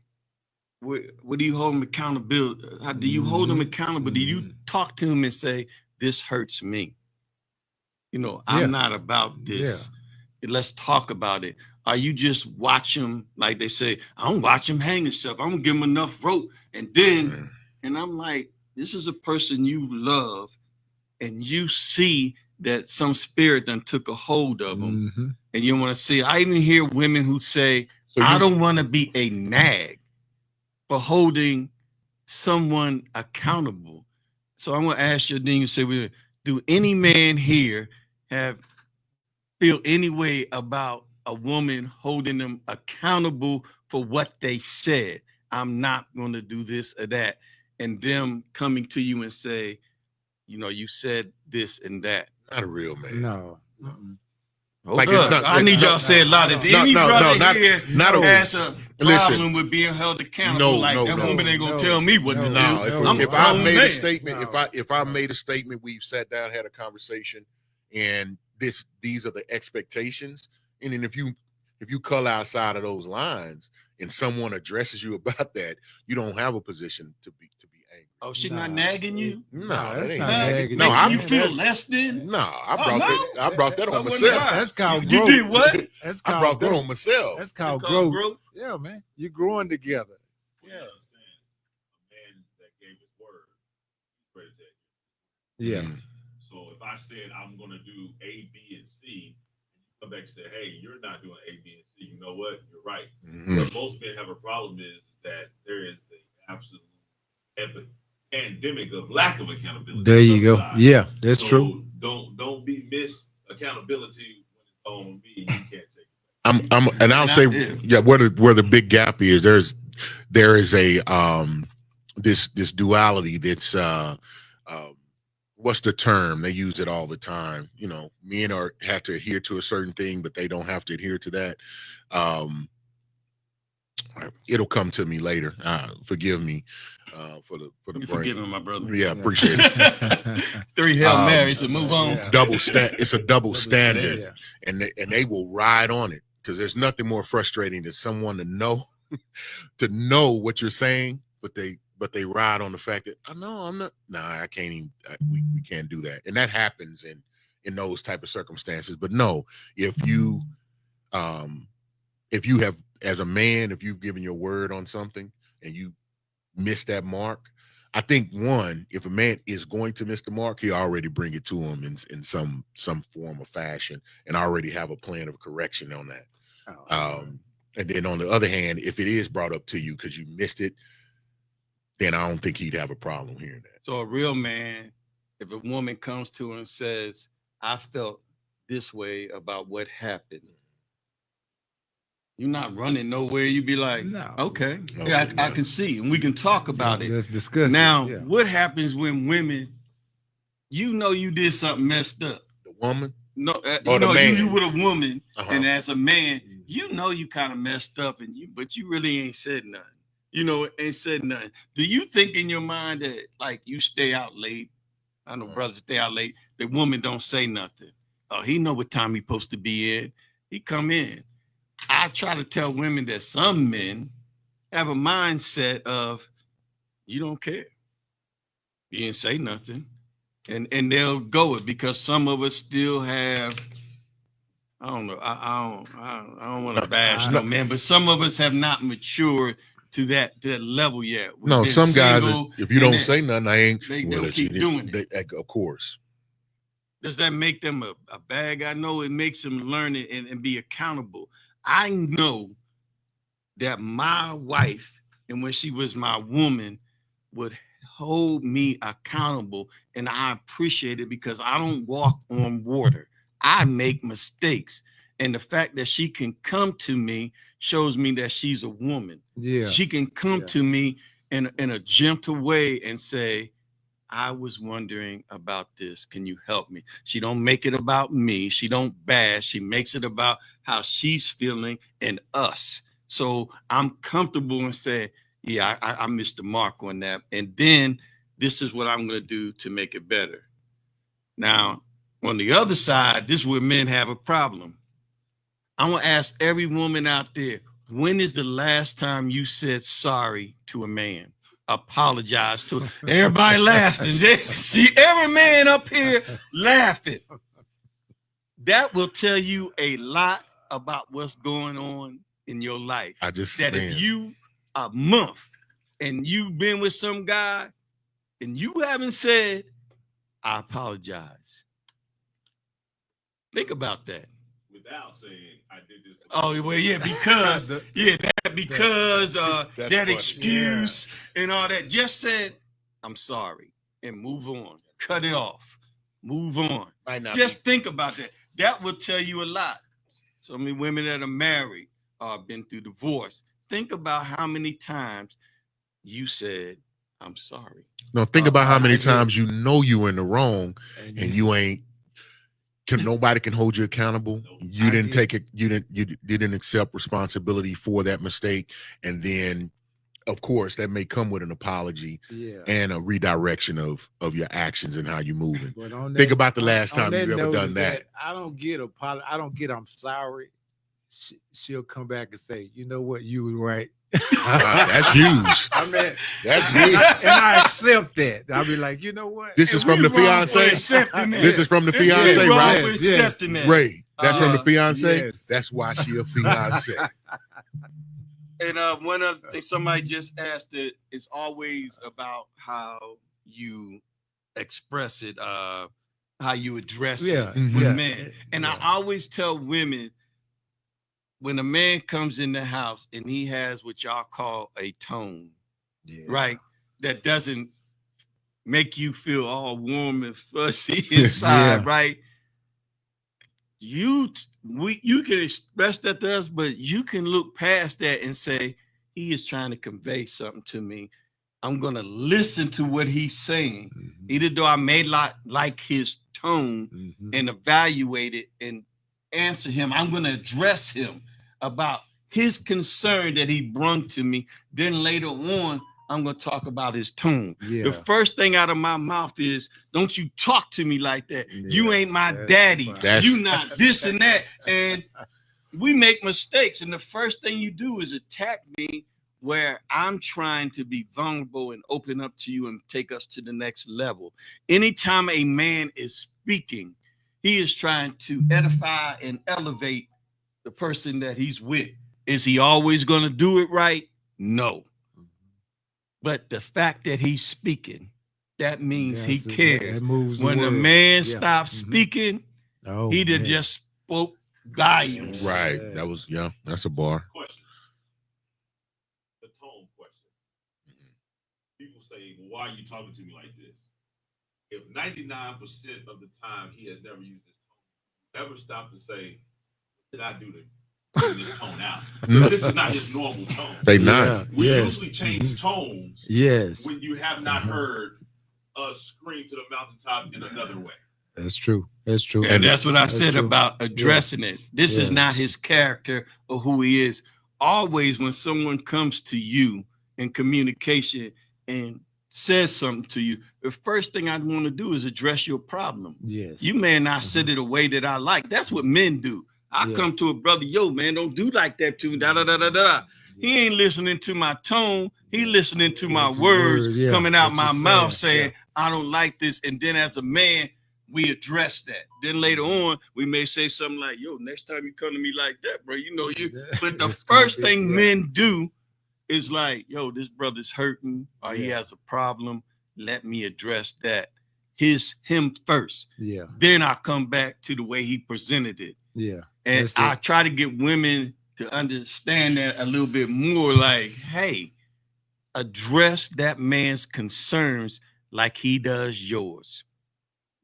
what do you hold him accountable? How do you hold him accountable? Do you talk to him and say, this hurts me? You know, I'm not about this. Let's talk about it. Are you just watch him, like they say, I don't watch him hang himself. I'm gonna give him enough rope. And then, and I'm like, this is a person you love, and you see that some spirit done took a hold of him. Mm-hmm. And you want to see, I even hear women who say, I don't want to be a nag for holding someone accountable. So I'm gonna ask you, then you say, do any man here feel any way about a woman holding them accountable for what they said? I'm not going to do this or that. And them coming to you and say, you know, you said this and that. Not a real man. No. Like Hold it's up. not- I need y'all to say a lot. If No, any no, brother not- here not a- has a Listen. problem with being held accountable, that woman ain't gonna tell me what to do. No, if I'm I a made man. a statement, No. if I made a statement, we've sat down, had a conversation, and these are the expectations, And then if you color outside of those lines and someone addresses you about that, you don't have a position to be angry. Oh, she Nah, not nagging you? No, Nah, that that's ain't not nagging. nagging. No, Making I'm you feel less than? no, I Oh, brought no? that. I brought that I on wonder myself. why. That's called You growth. did what? That's I called brought that growth. on myself. That's It's called called growth. Yeah, man. You're growing together. Well, you understand, a man that gave his word, he's ready to take it. Yeah. Mhm. So if I said I'm going to do A, B, and C, and you come back and say, hey, you're not doing A, B, and C, you know what? You're right. Mhm. What most men have a problem is that there is an absolute pandemic of lack of accountability. There on you the go. other side. Yeah, that's So true. Don't be miss accountability when it's on me. You can't take it. And I'll say, yeah, where the big gap is, there is a this duality that's what's the term? They use it all the time. You know, men have to adhere to a certain thing, but they don't have to adhere to that. It'll come to me later. Forgive me for the You brain. forgiving my brother. Yeah, appreciate it. 3 Hail Marys and move on. Yeah. It's a double standard, Yeah. and they will ride on it because there's nothing more frustrating than someone to know what you're saying, but they ride on the fact that I know I'm not. Nah, I can't even. We can't do that, and that happens in those type of circumstances. But no, if you have, as a man, if you've given your word on something and you miss that mark, I think if a man is going to miss the mark, he already bring it to him in some form of fashion and already have a plan of correction on that. And then on the other hand, if it is brought up to you because you missed it, then I don't think he'd have a problem hearing that. So a real man, if a woman comes to him and says, I felt this way about what happened, you're not running nowhere. You be like, No. okay, Okay, yeah, I no. can see, and we can talk about it. Let's discuss Now, it. Yeah. what happens when women, you did something messed up? The woman, No, Or the man. you with a woman, Uh-huh. and as a man, you kind of messed up, but you really ain't said nothing. Ain't said nothing. Do you think in your mind that like you stay out late? I know brothers stay out late. The woman don't say nothing. Oh, he know what time he supposed to be in. He come in. I try to tell women that some men have a mindset of you don't care. You didn't say nothing. And they'll go it because some of us still have, I don't know, I don't want to bash no man, but some of us have not matured to that level yet. We've no, been some guys, single, if you and don't say nothing, I ain't. they'll keep doing it. Of course. Does that make them a bad guy? No, it makes them learn it and be accountable. I know that my wife, and when she was my woman, would hold me accountable, and I appreciate it because I don't walk on water. I make mistakes, and the fact that she can come to me shows me that she's a woman. Yeah. She can come to me in a gentle way and say, I was wondering about this. Can you help me? She don't make it about me. She don't bash. She makes it about how she's feeling and us. So I'm comfortable in saying, yeah, I missed the mark on that. And then this is what I'm going to do to make it better. Now, on the other side, this is where men have a problem. I want to ask every woman out there, when is the last time you said sorry to a man? Apologize to him? Everybody laughing. See, every man up here laughing. That will tell you a lot about what's going on in your life. If you a month and you've been with some guy and you haven't said, I apologize. Think about that. Without saying I did this. Oh, well, yeah, because that funny. excuse and all that. Just said, I'm sorry, and move on. Cut it off. Move on. Just think about that. That will tell you a lot. So many women that are married or been through divorce. Think about how many times you said, I'm sorry. No, think about how many times you know you were in the wrong and you ain't. Nobody can hold you accountable. You didn't take it. You didn't accept responsibility for that mistake, and then, of course, that may come with an apology and a redirection of your actions and how you're moving. Think about the last time you've ever done that. I don't get I'm sorry. she'll come back and say, you know what, you were right. That's huge. I mean, That's and big. I accept that. I'll be like, you know what? This is And from we the wrong for fiance. accepting that. This is from the This is fiance, wrong right? for Yes, accepting that. Ray, that's from the fiance. Yes. That's why she a fiance. And one other thing somebody just asked, that it's always about how you express it, how you address Yeah, it with yeah, men. And yeah. I always tell women, when a man comes in the house and he has what y'all call a tone, Yeah. right, that doesn't make you feel all warm and fuzzy inside, Yeah. right? You can express that to us, but you can look past that and say, he is trying to convey something to me. I'm gonna listen to what he's saying, Mhm. even though I may not like his tone, Mhm. and evaluate it and answer him. I'm gonna address him about his concern that he brung to me. Then later on, I'm gonna talk about his tone. Yeah. The first thing out of my mouth is, don't you talk to me like that. You Yeah, ain't my that's daddy. fine. That's- You not this and that. And we make mistakes. And the first thing you do is attack me where I'm trying to be vulnerable and open up to you and take us to the next level. Anytime a man is speaking, he is trying to edify and elevate the person that he's with. Is he always going to do it right? No. But the fact that he's speaking, that means he That's it. cares. That moves the When the world. man Yeah. stops Mhm. speaking, Oh, he did man. just spoke volumes. Right. Yeah. That was that's a bar. Question. The tone question. People say, well, why are you talking to me like this? If 99% of the time he has never used this tone, never stop to say, what did I do to bring this tone out? This is not his normal tone. They Yeah. not. We Yes. usually change tones Yes. when you have not heard us scream to the mountaintop in another way. That's true. That's true. And that's what I That's said true. about addressing it. This is not Yes. his character or who he is. Always when someone comes to you in communication and says something to you, the first thing I want to do is address your problem. Yes. You may not said it a way that I like. That's what men do. I Yeah. come to a brother, yo, man, don't do like that to me. Da da da da da. He ain't listening to my tone. He listening to my What your words words, yeah, coming out what my you're mouth saying, saying, I don't like this. And then as a man, we address that. Then later on, we may say something like, yo, next time you come to me like that, bro, you know you. Yeah. But the It's gonna first be- thing yeah. men do is like, yo, this brother's hurting or he Yeah. has a problem. Let me address that. Him first. Yeah. Then I come back to the way he presented it. Yeah. And That's I it. try to get women to understand that a little bit more, like, hey, address that man's concerns like he does yours.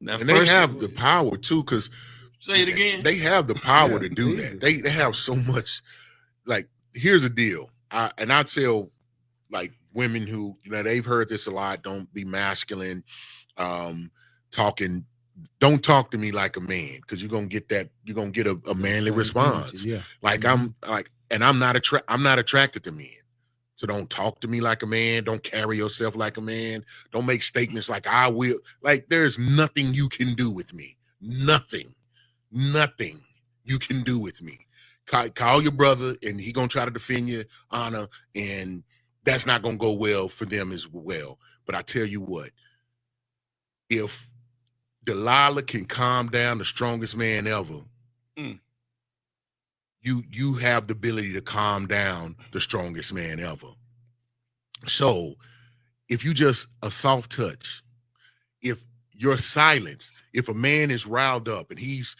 Now, And they have the power too, because say it again. they have the power Yeah, to do easy. that. They have so much. Like, here's the deal. I tell like women who, they've heard this a lot. Don't be masculine. Don't talk to me like a man, because you're gonna get a manly Same response. energy, yeah. Like I'm not attracted to men. So don't talk to me like a man. Don't carry yourself like a man. Don't make statements like I will. Like, there's nothing you can do with me. Nothing you can do with me. Call your brother and he gonna try to defend your honor, and that's not gonna go well for them as well. But I tell you what, if Delilah can calm down the strongest man ever, you have the ability to calm down the strongest man ever. So if you just a soft touch, if your silence, if a man is riled up and he's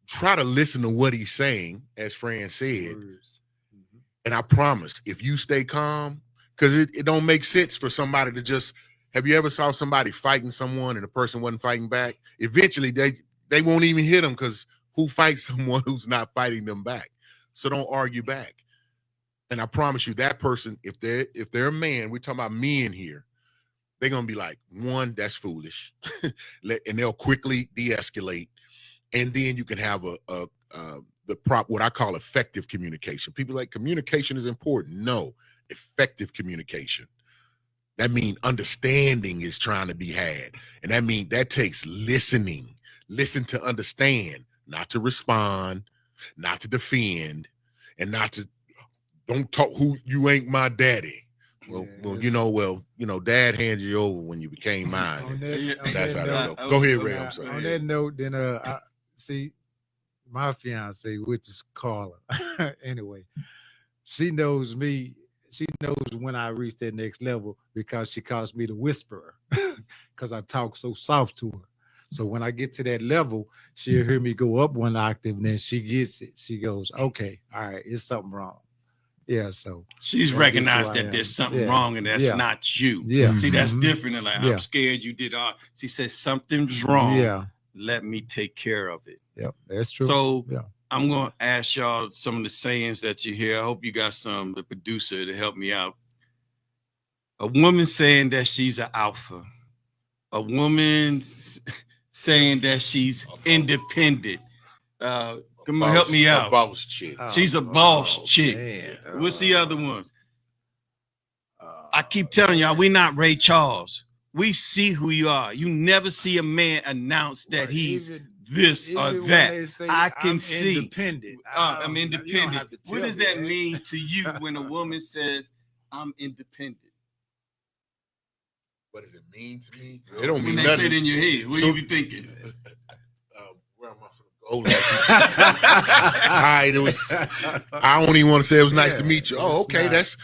try to listen to what he's saying, as Fran said, Words. Mhm. and I promise, if you stay calm, because it don't make sense for somebody to just. Have you ever saw somebody fighting someone and the person wasn't fighting back? Eventually, they won't even hit them, because who fights someone who's not fighting them back? So don't argue back. And I promise you, that person, if they're a man, we're talking about men here, they're gonna be like, one, that's foolish, and they'll quickly de-escalate, and then you can have what I call effective communication. People like, communication is important. No, effective communication. That means understanding is trying to be had. And that means that takes listening. Listen to understand, not to respond, not to defend, and not to don't talk who you ain't my daddy. Well, Dad handed you over when you became mine. On That's how note, that go. Go ahead, Ray. I'm on sorry. that note, then I see my fiance, which is Carla. Anyway, she knows me. She knows when I reach that next level because she calls me the whisperer because I talk so soft to her. So when I get to that level, she'll hear me go up one octave, and then she gets it. She goes, "Okay, all right, it's something wrong." Yeah, so she's that's recognized who I that am. there's something Yeah. wrong and that's Yeah. not you. Yeah. See, that's Mhm. different than like, Yeah. I'm scared you did all. She says something's wrong. Yeah. Let me take care of it. Yep, that's true. So Yeah. I'm going to ask y'all some of the sayings that you hear. I hope you got the producer to help me out. A woman saying that she's an alpha. A woman saying that she's independent. Come on, help me out. A boss chick. She's a boss chick. Man. What's the other ones? I keep telling y'all, we're not Ray Charles. We see who you are. You never see a man announce that he's this or Even when that. they say, I can "I'm see. Independent. I'm You don't independent. have to What tell does me that mean to you when a woman says, I'm independent? What does it mean to me? It don't When mean they nothing. say it in your head, what So- you be thinking? Where am I going to go? Hi, it was. I don't even want to say it was nice to meet you. Oh, it's okay, not. that's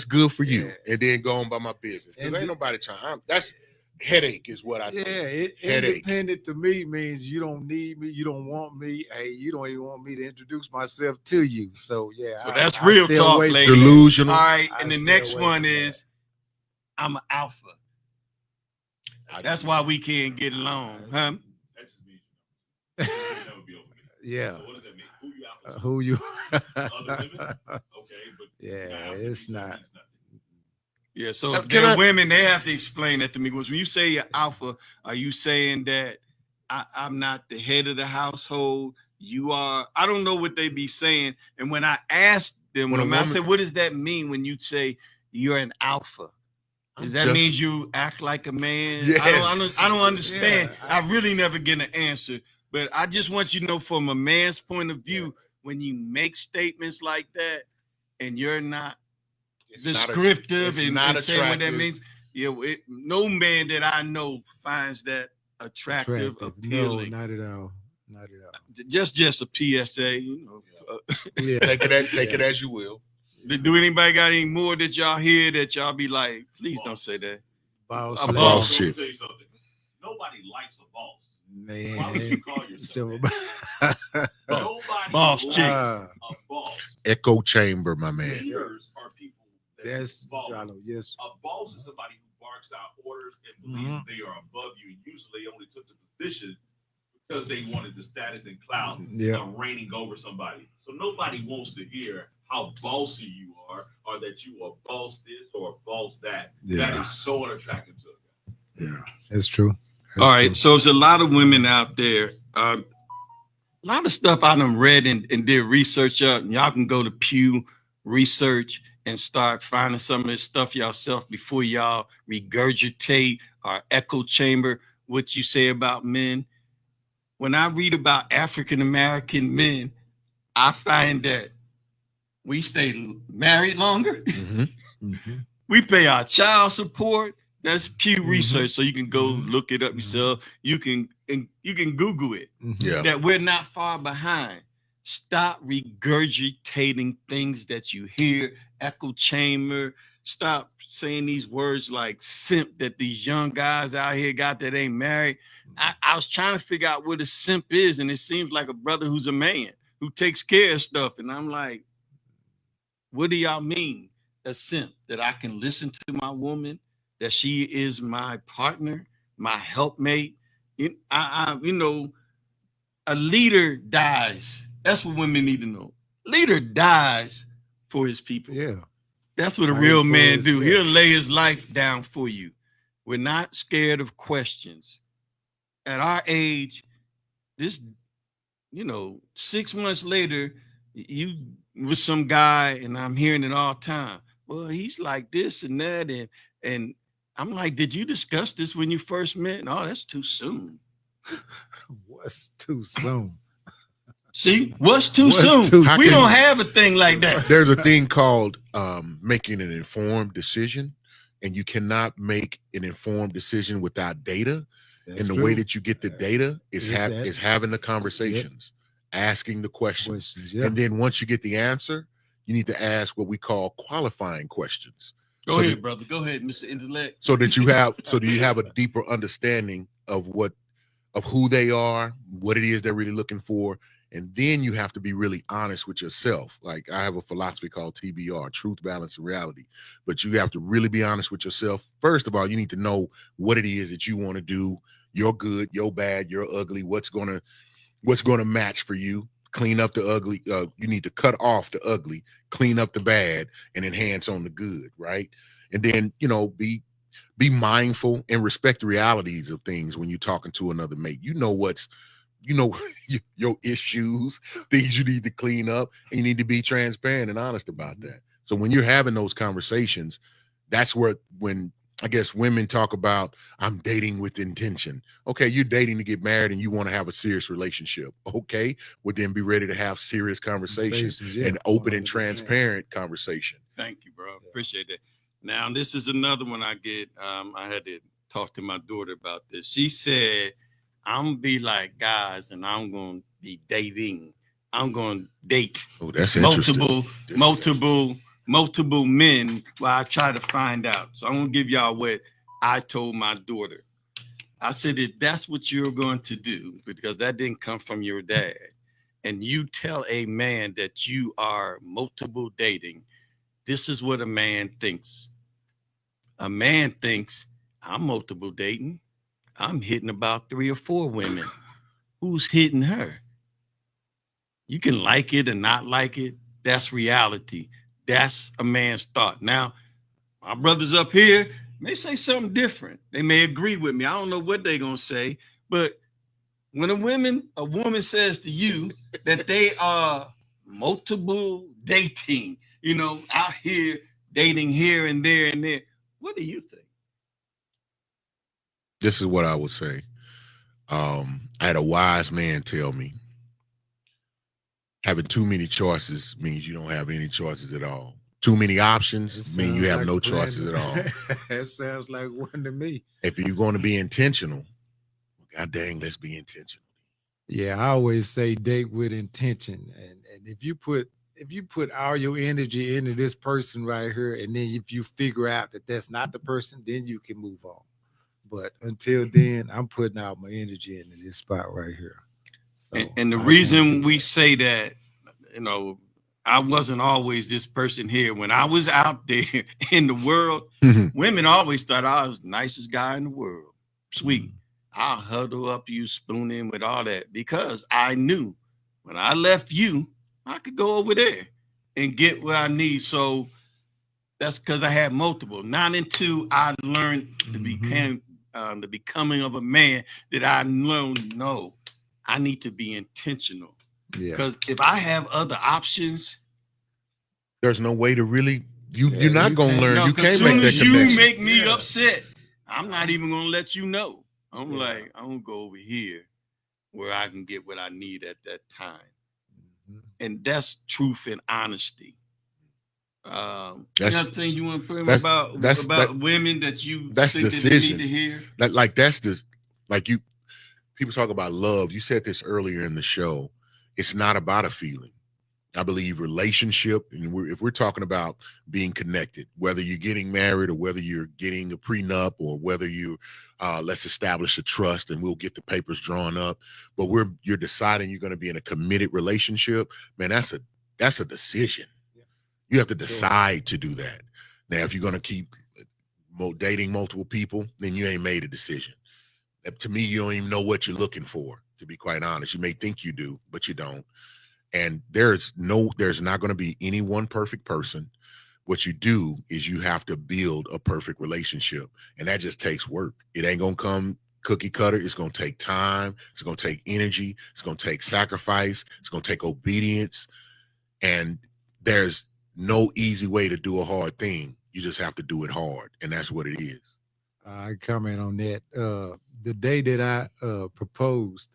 good for you. Yeah. And then go on by my business because And ain't nobody trying. That's headache is what I do. Headache. Independent to me means you don't need me, you don't want me. Hey, you don't even want me to introduce myself to you. So yeah, So that's real stay talk, away from ladies. that. Delusional. All right, I and the stay next away one from that. is, I'm an alpha. That's why we can't get along, huh? That just means you never be over me. Yeah. So what does that mean? Who you out for? Who you? Other women? Okay, but Yeah, now it's it not. means nothing. Yeah, so Now, if can they're I- women, they have to explain that to me. Because when you say you're alpha, are you saying that I'm not the head of the household? You are. I don't know what they be saying. And when I asked them, When a I woman- said, what does that mean when you say you're an alpha? Does that just- means you act like a man? Yes. I don't understand. Yeah, I really never get an answer. But I just want you to know from a man's point of view, when you make statements like that and you're not It's not descriptive it's and, not and saying what that attractive. means, no man that I know finds that attractive, No, appealing. not at all. Not at all. Just a PSA, Yeah. Take it as you will. Do anybody got any more that y'all hear that y'all be like, please don't say that? Boss, A lady. boss. shit. Let me tell you something. Nobody likes a boss. Man. Why would you call yourself that? Nobody Boss likes chick. a boss. Echo chamber, my man. Leaders are people that That's follow. yes. A boss is somebody who barks out orders and believes they are above you. And usually they only took the position because they wanted the status and clout Yeah. of reigning over somebody. So nobody wants to hear how bossy you are or that you are boss this or boss that. That Yeah. is so unattractive to a guy. Yeah. That's true. That's All right, true. so there's a lot of women out there. A lot of stuff I done read and did research up. And y'all can go to Pew Research and start finding some of this stuff yourself before y'all regurgitate or echo chamber what you say about men. When I read about African American men, I find that we stay married longer. Mhm. Mhm. We pay our child support. That's Pew Mhm. Research, so you can go Mhm. look it up Mhm. yourself. You can Google it. Mhm. Yeah. That we're not far behind. Stop regurgitating things that you hear, echo chamber. Stop saying these words like simp that these young guys out here got that ain't married. I was trying to figure out what a simp is, and it seems like a brother who's a man who takes care of stuff. And I'm like, what do y'all mean? A simp, that I can listen to my woman, that she is my partner, my helpmate. A leader dies. That's what women need to know. Leader dies for his people. Yeah. That's what a Fighting real for man his- do. yeah. He'll lay his life down for you. We're not scared of questions. At our age, 6 months later, you with some guy, and I'm hearing it all the time. Well, he's like this and that, and I'm like, did you discuss this when you first met? No, that's too soon. What's too soon? See, what's too What's soon? too We soon? don't have a thing like that. There's a thing called making an informed decision, and you cannot make an informed decision without data. That's And the true. way that you get the data is Is that- is having the conversations, asking the questions, Questions, yeah. and then once you get the answer, you need to ask what we call qualifying questions. Go So ahead, that- brother. Go ahead, Mr. Intellect. so that you have a deeper understanding of who they are, what it is they're really looking for, and then you have to be really honest with yourself. Like I have a philosophy called TBR, truth, balance, and reality. But you have to really be honest with yourself. First of all, you need to know what it is that you want to do. You're good, you're bad, you're ugly. What's gonna match for you? Clean up the ugly. You need to cut off the ugly, clean up the bad, and enhance on the good, right? And then be mindful and respect the realities of things when you're talking to another mate. You know your issues, things you need to clean up, and you need to be transparent and honest about that. So when you're having those conversations, that's when I guess women talk about, I'm dating with intention. Okay, you're dating to get married and you want to have a serious relationship. Okay, well then be ready to have serious conversations Yeah, and open and 100%. transparent conversation. Thank you, bro. Appreciate that. Now, this is another one I get. I had to talk to my daughter about this. She said, I'm going to be like guys and I'm going to be dating. I'm going to date Oh, that's interesting. multiple men while I try to find out. So I'm going to give y'all what I told my daughter. I said, if that's what you're going to do, because that didn't come from your dad, and you tell a man that you are multiple dating, this is what a man thinks. A man thinks, I'm multiple dating. I'm hitting about 3 or 4 women. Who's hitting her? You can like it or not like it. That's reality. That's a man's thought. Now, my brothers up here may say something different. They may agree with me. I don't know what they're going to say. But when a woman says to you that they are multiple dating, out here dating here and there and there, what do you think? This is what I would say. I had a wise man tell me, having too many choices means you don't have any choices at all. Too many options mean you have no choices at all. That sounds like one to me. If you're going to be intentional, God dang, let's be intentional. Yeah, I always say date with intention. And if you put all your energy into this person right here, and then if you figure out that that's not the person, then you can move on. But until then, I'm putting out my energy into this spot right here. So, and the reason we say that, I wasn't always this person here. When I was out there in the world, women always thought I was the nicest guy in the world. Sweet. I'll huddle up you, spoon in with all that, because I knew when I left you, I could go over there and get what I need. So that's because I had multiple. Not until I learned to become the becoming of a man that I learned, no, I need to be intentional. Because if I have other options, there's no way to really you're not gonna learn. You can't make that connection. connection. You make me upset, I'm not even gonna let you know. I'm like, I'm gonna go over here where I can get what I need at that time. And that's truth and honesty. Another thing you want to put about women that you that's think decision. that they need to hear? People talk about love. You said this earlier in the show. It's not about a feeling. I believe relationship, and if we're talking about being connected, whether you're getting married or whether you're getting a prenup or whether you let's establish a trust and we'll get the papers drawn up, but you're deciding you're going to be in a committed relationship, man, that's a decision. You have to decide to do that. Now, if you're going to keep dating multiple people, then you ain't made a decision. To me, you don't even know what you're looking for, to be quite honest. You may think you do, but you don't. And there's not going to be any one perfect person. What you do is you have to build a perfect relationship. And that just takes work. It ain't going to come cookie cutter. It's going to take time. It's going to take energy. It's going to take sacrifice. It's going to take obedience. And there's no easy way to do a hard thing. You just have to do it hard. And that's what it is. I comment on that. The day that I proposed,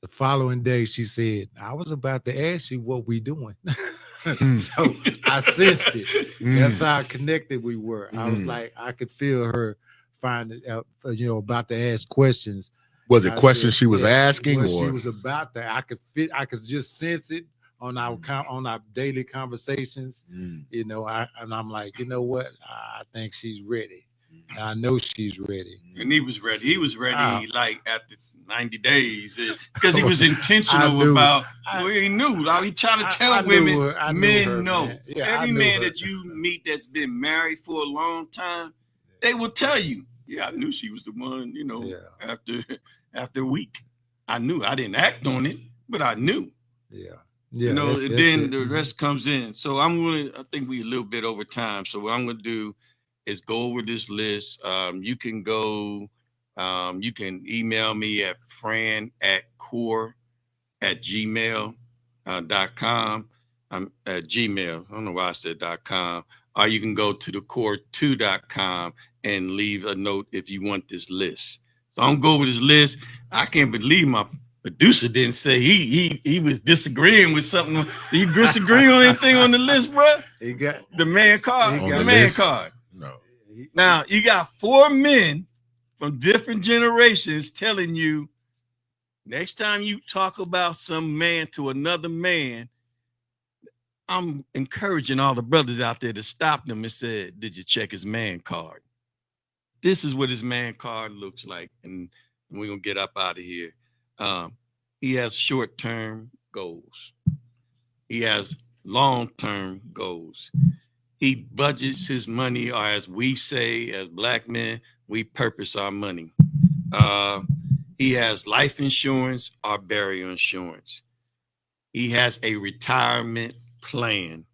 the The following day, she said, "I was about to ask you what we doing." Mm. So I sensed it. Mm. That's how connected we were. I was Mm. like, I could feel her finding out, about to ask questions. Was And it I questions said, she was yeah, asking, what she or was about to. I could just sense it on on our daily conversations. Mm. I'm like, you know what? I think she's ready. And I know she's ready. And he was ready. He was ready Wow. like after 90 days because he was I intentional knew. about. I- Well, he knew. Like he trying to I- tell I knew women, her. I knew men her, know. man. Yeah, I Every knew man her. that you meet that's been married for a long time, they will tell you, "Yeah, I knew she was the one." Yeah. After a week, I knew. I didn't act on it, but I knew. Yeah. Yeah. And That's then it. the rest comes in. So I think we a little bit over time. So what I'm gonna do is go over this list. You can go, you can email me at fran@core@gmail.com. I'm at Gmail. I don't know why I said .com. Or you can go to the core2.com and leave a note if you want this list. So I'm going over this list. I can't believe my producer didn't say he was disagreeing with something. Do you disagree on anything on the list, bro? He got The man card. On The the man list? card. no? Now you got 4 men from different generations telling you next time you talk about some man to another man, I'm encouraging all the brothers out there to stop them and say, "Did you check his man card?" This is what his man card looks like, and we're gonna get up out of here. He has short-term goals. He has long-term goals. He budgets his money, or as we say, as black men, we purpose our money. He has life insurance or burial insurance. He has a retirement plan.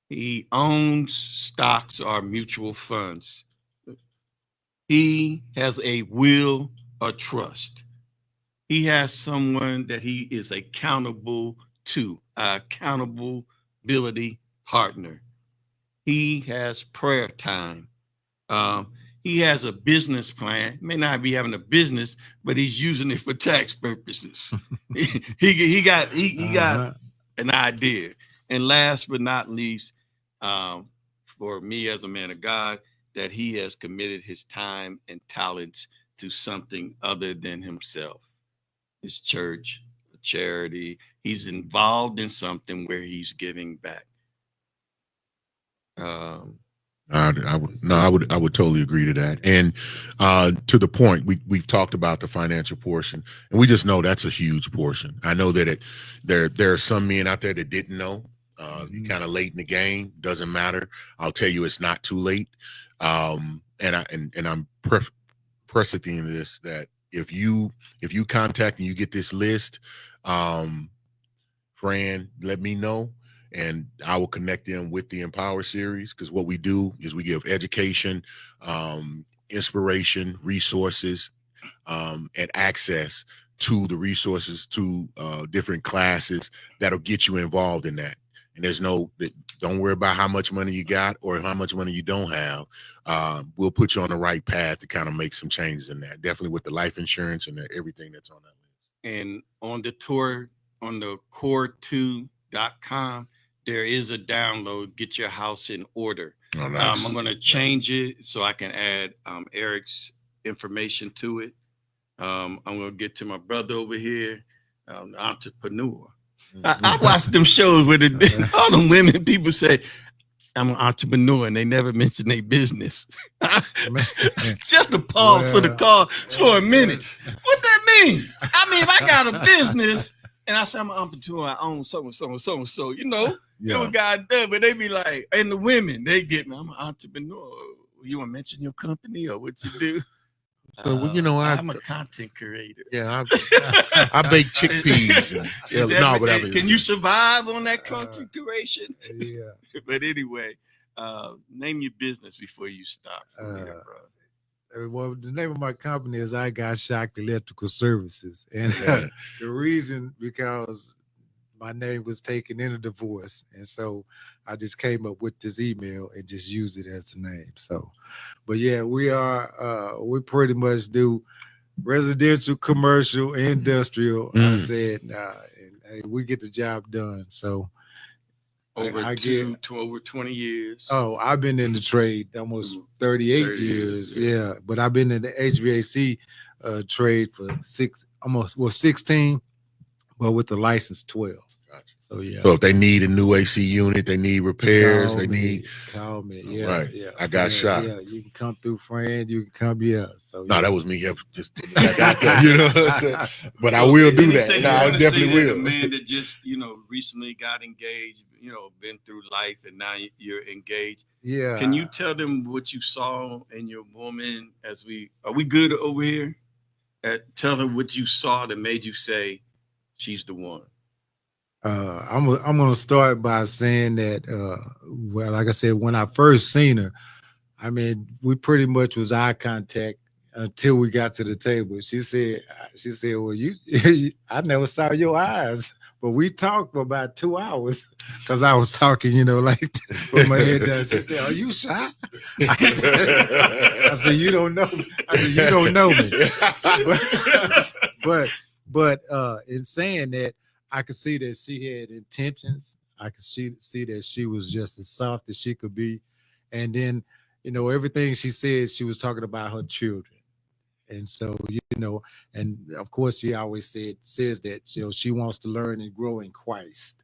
He owns stocks or mutual funds. He has a will or trust. He has someone that he is accountable to, an accountability partner. He has prayer time. He has a business plan. May not be having a business, but he's using it for tax purposes. he got an idea. And last but not least, for me as a man of God, that he has committed his time and talents to something other than himself, his church, a charity. He's involved in something where he's giving back. I would totally agree to that. And to the point, we've talked about the financial portion, and we just know that's a huge portion. I know that there are some men out there that didn't know. You're kind of late in the game. Doesn't matter. I'll tell you, it's not too late. And I'm pressing this that if you contact and you get this list, Fran, let me know. And I will connect them with the Empower series, because what we do is we give education, inspiration, resources, and access to the resources to different classes that'll get you involved in that. And don't worry about how much money you got or how much money you don't have. We'll put you on the right path to kind of make some changes in that. Definitely with the life insurance and everything that's on that list. And on the tour, on the core2.com, there is a download. Get your house in order. Oh, nice. I'm going to change it so I can add Eric's information to it. I'm going to get to my brother over here, the entrepreneur. I watch them shows where all them women people say, "I'm an entrepreneur," and they never mention their business. Just a pause for the call for a minute. What that mean? I mean, if I got a business and I say I'm an entrepreneur, I own so and so and so and so, you know what God does, but they be like, and the women, they get me, I'm an entrepreneur. You want to mention your company or what you do? So I'm a content creator. Yeah, I bake chickpeas and sell it. No, whatever. Can you survive on that content creation? Yeah. But anyway, name your business before you stop. Well, the name of my company is I Got Shocked Electrical Services, and the reason because my name was taken in a divorce, and so I just came up with this email and just used it as the name. So, but yeah, we pretty much do residential, commercial, industrial. I Mm. said, nah, and, hey, we get the job done. So Over I over 20 years. oh, I've been in the trade almost 38 30 years. years, Yeah. But I've been in the HVAC trade for 16, but with the license 12. Gotcha. So yeah. So if they need a new AC unit, they need repairs, Call they me, need. call me. Yeah, Right. yeah. I got yeah, shot. Yeah, you can come through, friend. You can come, yeah. So No, yeah. that was me. Yeah, just put me back out there, you know what I'm saying? But I So, will do anything that. No, you I wanna say definitely to will. the man that just, recently got engaged, been through life and now you're engaged. Yeah. Can you tell them what you saw in your woman are we good over here? Tell them what you saw that made you say she's the one. I'm gonna start by saying that well, like I said, when I first seen her, I mean, we pretty much was eye contact until we got to the table. She said, well, you I never saw your eyes. But we talked for about 2 hours because I was talking, like with my head down. She said, "Are you shy?" I said, "You don't know me." I said, "You don't know me." But in saying that, I could see that she had intentions. I could see that she was just as soft as she could be. And then, everything she said, she was talking about her children. And so, and of course, she always says that, she wants to learn and grow in Christ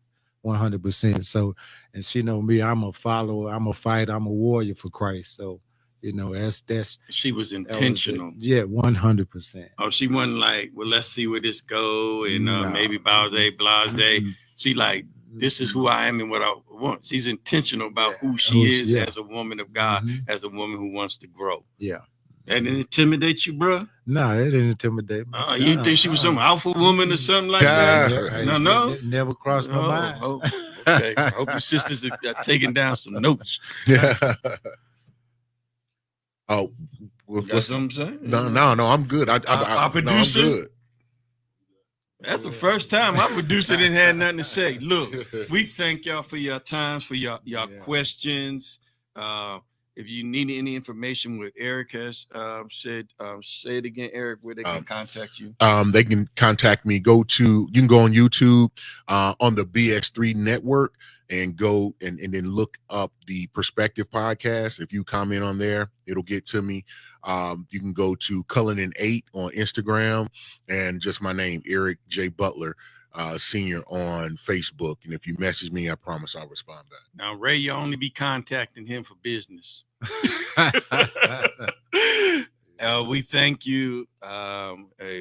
100%. So, and she know me, I'm a follower, I'm a fighter, I'm a warrior for Christ. So, that's She was that was it. intentional. Yeah, 100%. Oh, she wasn't like, well, let's see where this go and No. maybe blase. Mhm. She like, this is who I am and what I want. She's intentional about Yeah. who she is Yeah. as a woman of God, Mhm. as a woman who wants to grow. Yeah. That didn't intimidate you, bro? No, it didn't intimidate me. You didn't think she was some alpha woman or something like Yeah. that? Yeah, No. it never crossed my mind. Oh, okay. I hope your sisters are taking down some notes. Yeah. Oh, You got something to say? no, I'm good. Our No, I'm producer? good. That's the first time my producer didn't have nothing to say. Look, we thank y'all for your times, for your questions. If you need any information what Eric has said, say it again, Eric, where they can contact you. They can contact me. You can go on YouTube on the BX3 network and go and then look up the Perspective podcast. If you comment on there, it'll get to me. You can go to Cullinan 8 on Instagram and just my name, Eric J. Butler, Senior on Facebook. And if you message me, I promise I'll respond back. Now, Ray, you'll only be contacting him for business. We thank you.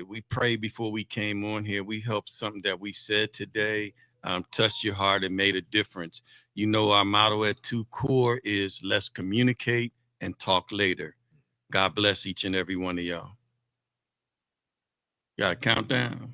We prayed before we came on here. We hope something that we said today touched your heart and made a difference. Our motto at 2 Core is let's communicate and talk later. God bless each and every one of y'all. Got a countdown?